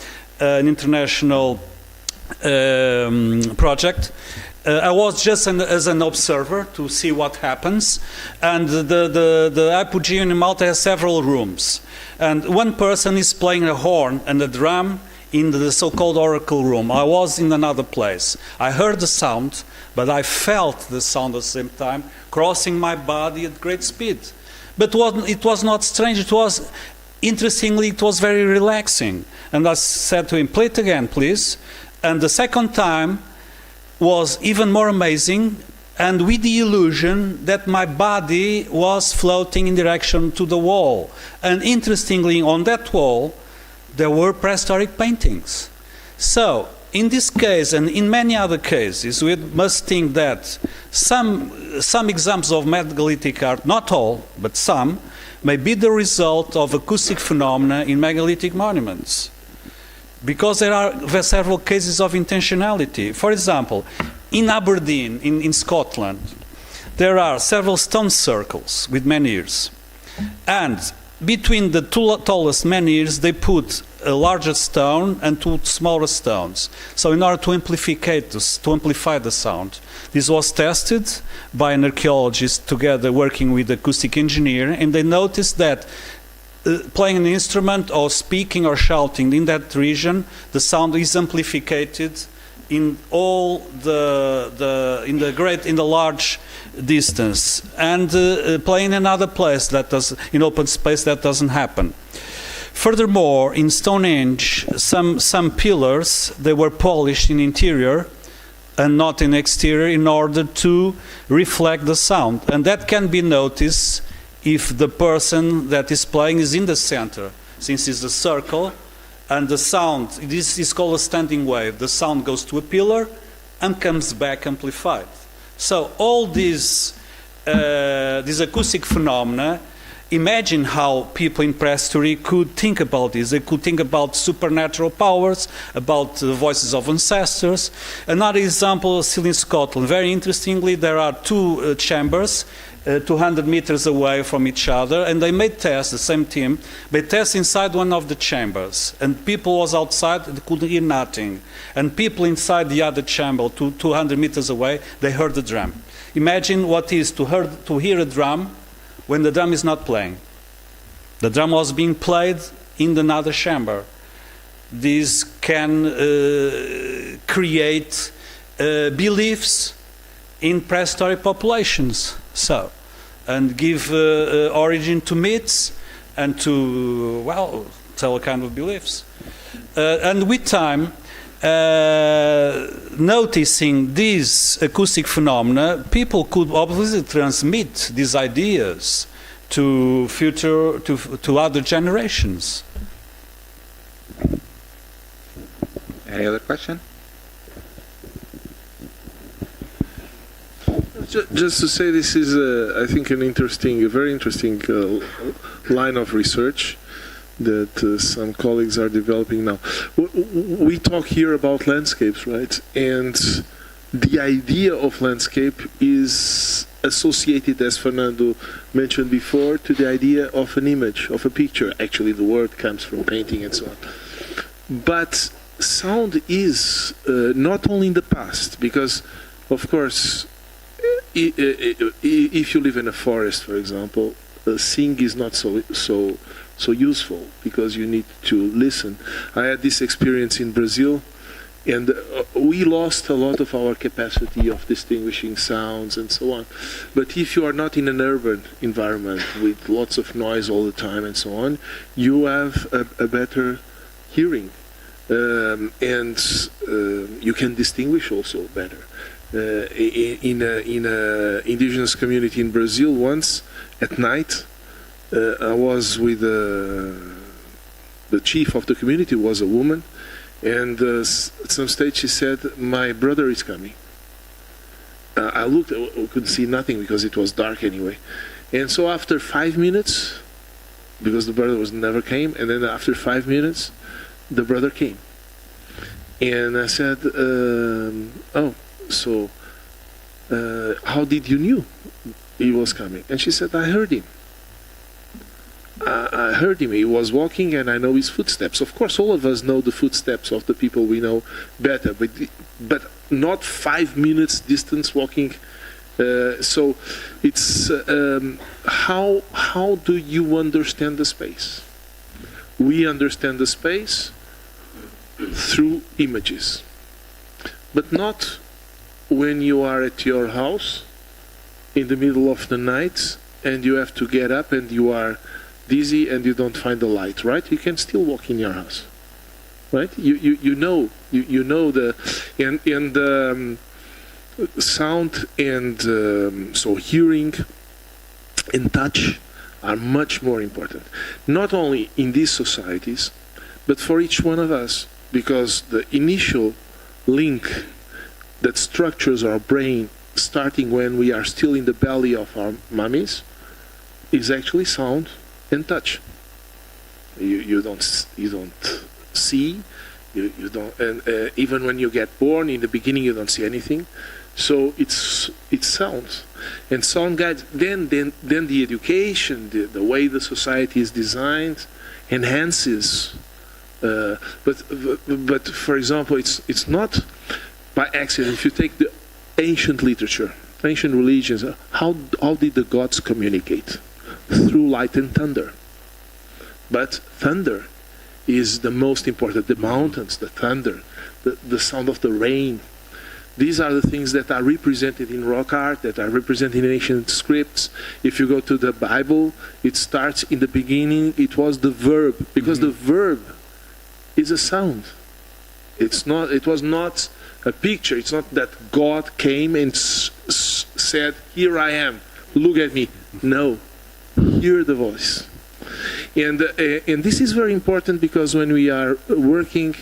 [SPEAKER 5] international project. I was just as an observer to see what happens. And the hypogeum in Malta has several rooms. And one person is playing a horn and a drum in the so-called oracle room. I was in another place. I heard the sound, but I felt the sound at the same time, crossing my body at great speed. But it was not strange. It was, interestingly, it was very relaxing. And I said to him, play it again, please. And the second time was even more amazing, and with the illusion that my body was floating in direction to the wall. And interestingly, on that wall, there were prehistoric paintings. So, in this case, and in many other cases, we must think that some examples of megalithic art, not all, but some, may be the result of acoustic phenomena in megalithic monuments. Because there are several cases of intentionality. For example, in Aberdeen, in Scotland, there are several stone circles with menhirs. And between the two tallest menhirs, they put a larger stone and two smaller stones. So in order to amplify the sound. This was tested by an archaeologist together working with an acoustic engineer, and they noticed that playing an instrument or speaking or shouting in that region, the sound is amplified in all in the large distance, and playing in another place in open space that doesn't happen. Furthermore, in Stonehenge, some pillars, they were polished in interior and not in exterior in order to reflect the sound, and that can be noticed if the person that is playing is in the center, since it's a circle, and the sound, this is called a standing wave. The sound goes to a pillar and comes back amplified. So all these acoustic phenomena Imagine how people in prehistory could think about this. They could think about supernatural powers, about the voices of ancestors. Another example, still in Scotland, very interestingly, there are two chambers 200 meters away from each other, and they made tests, the same team, they test inside one of the chambers, and people was outside, they couldn't hear nothing. And people inside the other chamber, 200 meters away, they heard the drum. Imagine what it is to hear a drum when the drum is not playing. The drum was being played in another chamber. This can create beliefs in prehistoric populations, and give origin to myths and to, well, tell a kind of beliefs. And with time, noticing these acoustic phenomena, people could obviously transmit these ideas to to other generations.
[SPEAKER 6] Any other question?
[SPEAKER 7] Just to say, this is, I think, a very interesting line of research that some colleagues are developing now. We talk here about landscapes, right? And the idea of landscape is associated, as Fernando mentioned before, to the idea of an image, of a picture. Actually, the word comes from painting and so on. But sound is not only in the past, because, of course, if you live in a forest, for example, seeing is not so useful, because you need to listen. I had this experience in Brazil, and we lost a lot of our capacity of distinguishing sounds and so on. But if you are not in an urban environment with lots of noise all the time and so on, you have a better hearing, and you can distinguish also better. In a indigenous community in Brazil once at night, I was with the chief of the community, was a woman, and at some stage she said, "My brother is coming." I looked, I couldn't see nothing because it was dark anyway, and so after 5 minutes, because the brother never came, and then after 5 minutes the brother came, and I said, "Oh, so how did you knew he was coming?" And she said, "I heard him. I heard him. He was walking, and I know his footsteps." Of course, all of us know the footsteps of the people we know better, but not 5 minutes distance walking. So it's how do you understand the space? We understand the space through images, but not when you are at your house in the middle of the night and you have to get up and you are dizzy and you don't find the light, right? You can still walk in your house, right? You know the sound and so hearing and touch are much more important, not only in these societies but for each one of us, because the initial link that structures our brain starting when we are still in the belly of our mummies is actually sound and touch. You don't see, you don't, and even when you get born, in the beginning you don't see anything. So it's sound, and sound guides. Then the education, the way the society is designed, enhances. But for example, it's not by accident. If you take the ancient literature, ancient religions, how did the gods communicate? Through light and thunder. But thunder is the most important. The mountains, the thunder, the sound of the rain. These are the things that are represented in rock art, that are represented in ancient scripts. If you go to the Bible, it starts in the beginning, it was the verb, because the verb is a sound. It was not a picture. It's not that God came and said, "Here I am, look at me." No, hear the voice. And this is very important, because when we are working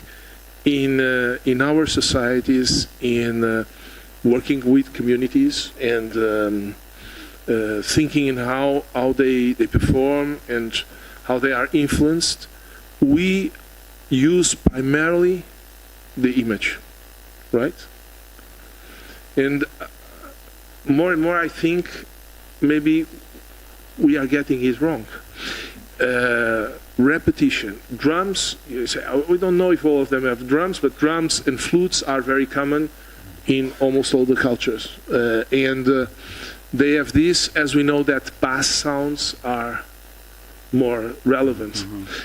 [SPEAKER 7] in our societies, in working with communities, and thinking in how they perform and how they are influenced, we use primarily the image, right? And more and more I think maybe we are getting it wrong. Repetition. Drums, you say, we don't know if all of them have drums, but drums and flutes are very common in almost all the cultures. And they have this, as we know that bass sounds are more relevant.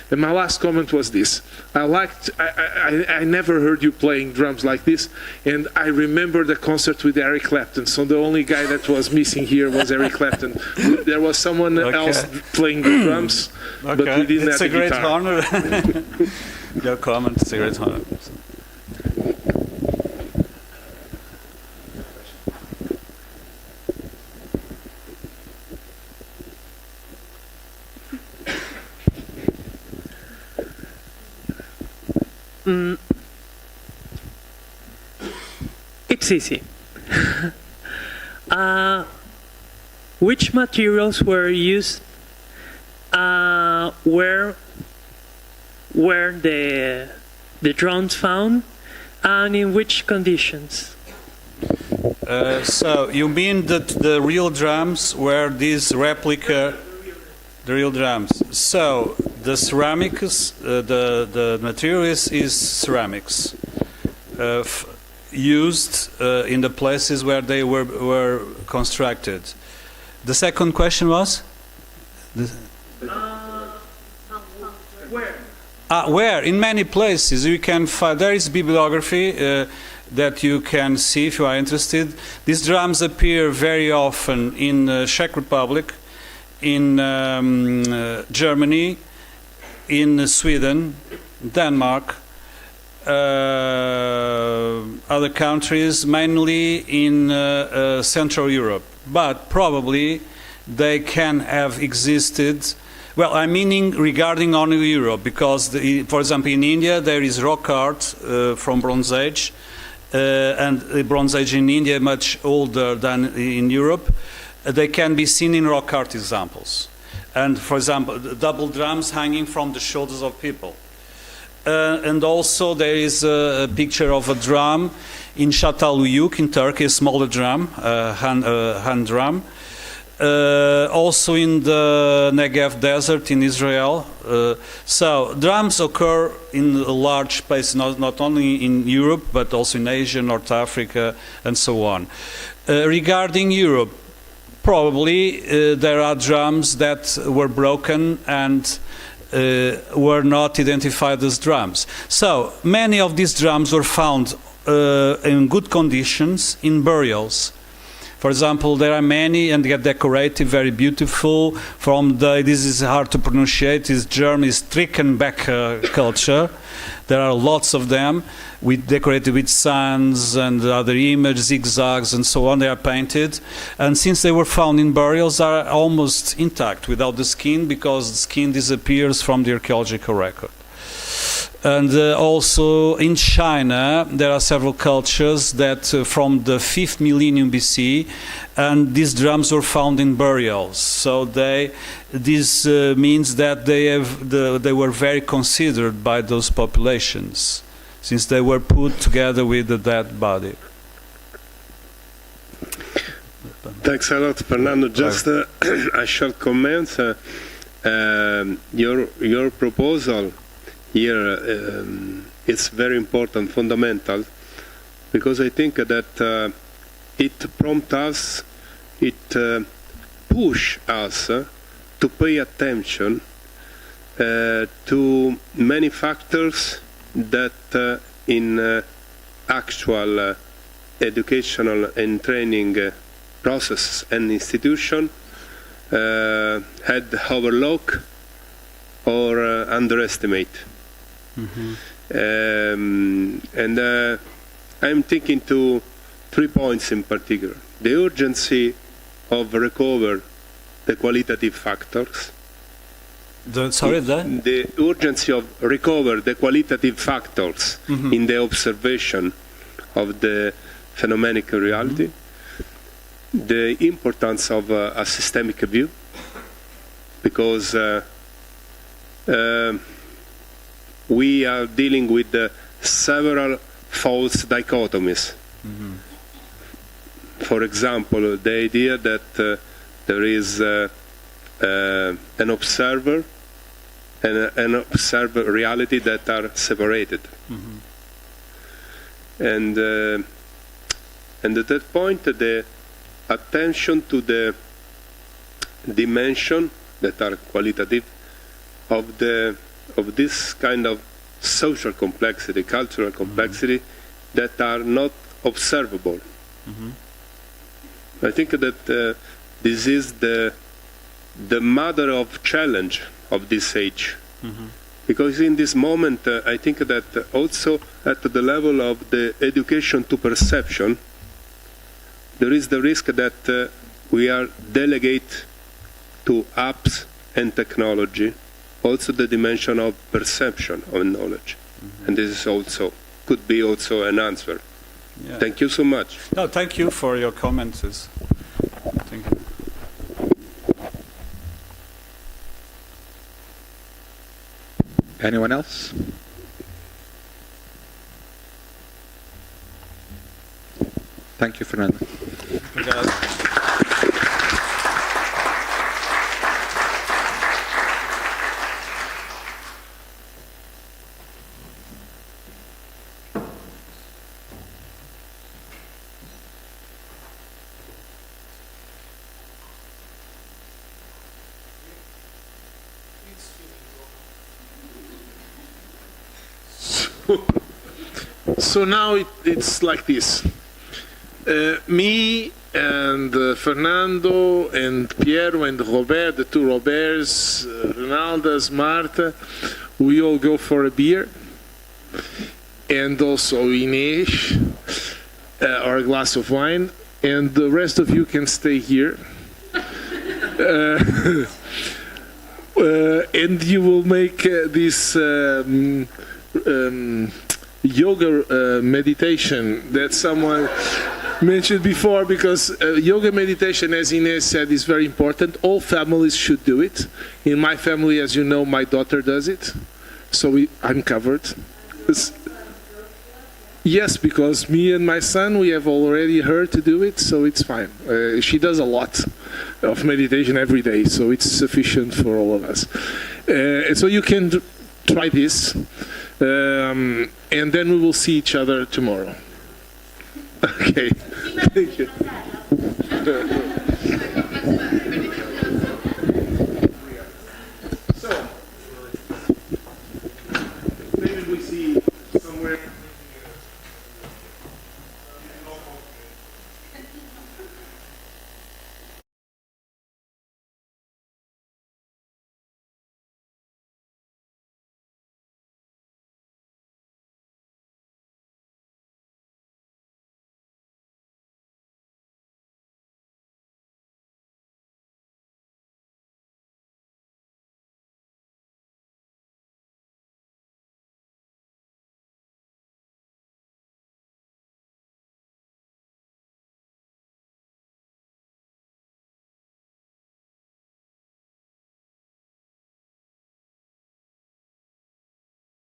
[SPEAKER 7] And my last comment was this. I never heard you playing drums like this, and I remember the concert with Eric Clapton. So the only guy that was missing here was Eric Clapton. There was someone else playing the drums, but we didn't have the guitar.
[SPEAKER 5] It's a great honor. Your comment is a great honor.
[SPEAKER 12] It's easy. Which materials were used? Where were the drums found, and in which conditions?
[SPEAKER 5] So you mean that the real drums were these replica, the real drums? So the ceramics, the material is ceramics. Used in the places where they were constructed. The second question was?
[SPEAKER 12] Where?
[SPEAKER 5] Where? In many places. You can find, there is bibliography that you can see if you are interested. These drums appear very often in Czech Republic, in Germany, in Sweden, Denmark, other countries, mainly in Central Europe. But probably they can have existed. Well, I'm meaning regarding only Europe, because, for example, in India there is rock art from Bronze Age, and the Bronze Age in India much older than in Europe. They can be seen in rock art examples. And, for example, the double drums hanging from the shoulders of people. And also there is a picture of a drum in Çatalhöyük in Turkey, a smaller drum, hand drum. Also in the Negev desert in Israel. So drums occur in a large space, not only in Europe, but also in Asia, North Africa, and so on. Regarding Europe, probably there are drums that were broken and were not identified as drums. So many of these drums were found in good conditions in burials. For example, there are many and get decorated, very beautiful. From this is hard to pronunciate, is German, is Trickenbeck culture. There are lots of them, decorated with suns and other images, zigzags and so on. They are painted, and since they were found in burials, are almost intact without the skin, because the skin disappears from the archaeological record. And also in China, there are several cultures that from the 5th millennium BC, and these drums were found in burials. So this means that they were very considered by those populations, since they were put together with the dead body.
[SPEAKER 14] Thanks a lot, Fernando. Just a short comment. Your proposal here is very important, fundamental, because I think that it prompts us, it pushes us to pay attention to many factors that in actual educational and training processes and institutions had overlooked or underestimate. And I'm thinking to 3 points in particular. The urgency of recover the qualitative factors. The urgency of recover the qualitative factors in the observation of the phenomenon reality. the importance of a systemic view, because we are dealing with several false dichotomies.
[SPEAKER 5] Mm-hmm.
[SPEAKER 14] For example, the idea that there is an observer and an observer reality that are separated.
[SPEAKER 5] Mm-hmm.
[SPEAKER 14] And at that point, the attention to the dimension that are qualitative of this kind of social complexity, cultural complexity, that are not observable.
[SPEAKER 5] Mm-hmm.
[SPEAKER 14] I think that this is the mother of challenge of this age.
[SPEAKER 5] Mm-hmm.
[SPEAKER 14] Because in this moment, I think that also at the level of the education to perception, there is the risk that we are delegate to apps and technology also the dimension of perception of knowledge. Mm-hmm. And this is also, could be also an answer.
[SPEAKER 5] Yeah.
[SPEAKER 14] Thank you so much.
[SPEAKER 5] No, thank you for your comments. Thank you.
[SPEAKER 6] Anyone else? Thank you, Fernando.
[SPEAKER 7] So now it's like this. Me and Fernando and Piero and Robert, the two Roberts, Ronaldas, Marta, we all go for a beer. And also Ines, or a glass of wine. And the rest of you can stay here. And you will make this yoga meditation that someone mentioned before, because yoga meditation, as Ines said, is very important. All families should do it. In my family, as you know, my daughter does it, so I'm covered. Yes, because me and my son, we have already heard to do it, so it's fine. She does a lot of meditation every day, so it's sufficient for all of us. And so you can try this. And then we will see each other tomorrow. Okay. Thank you.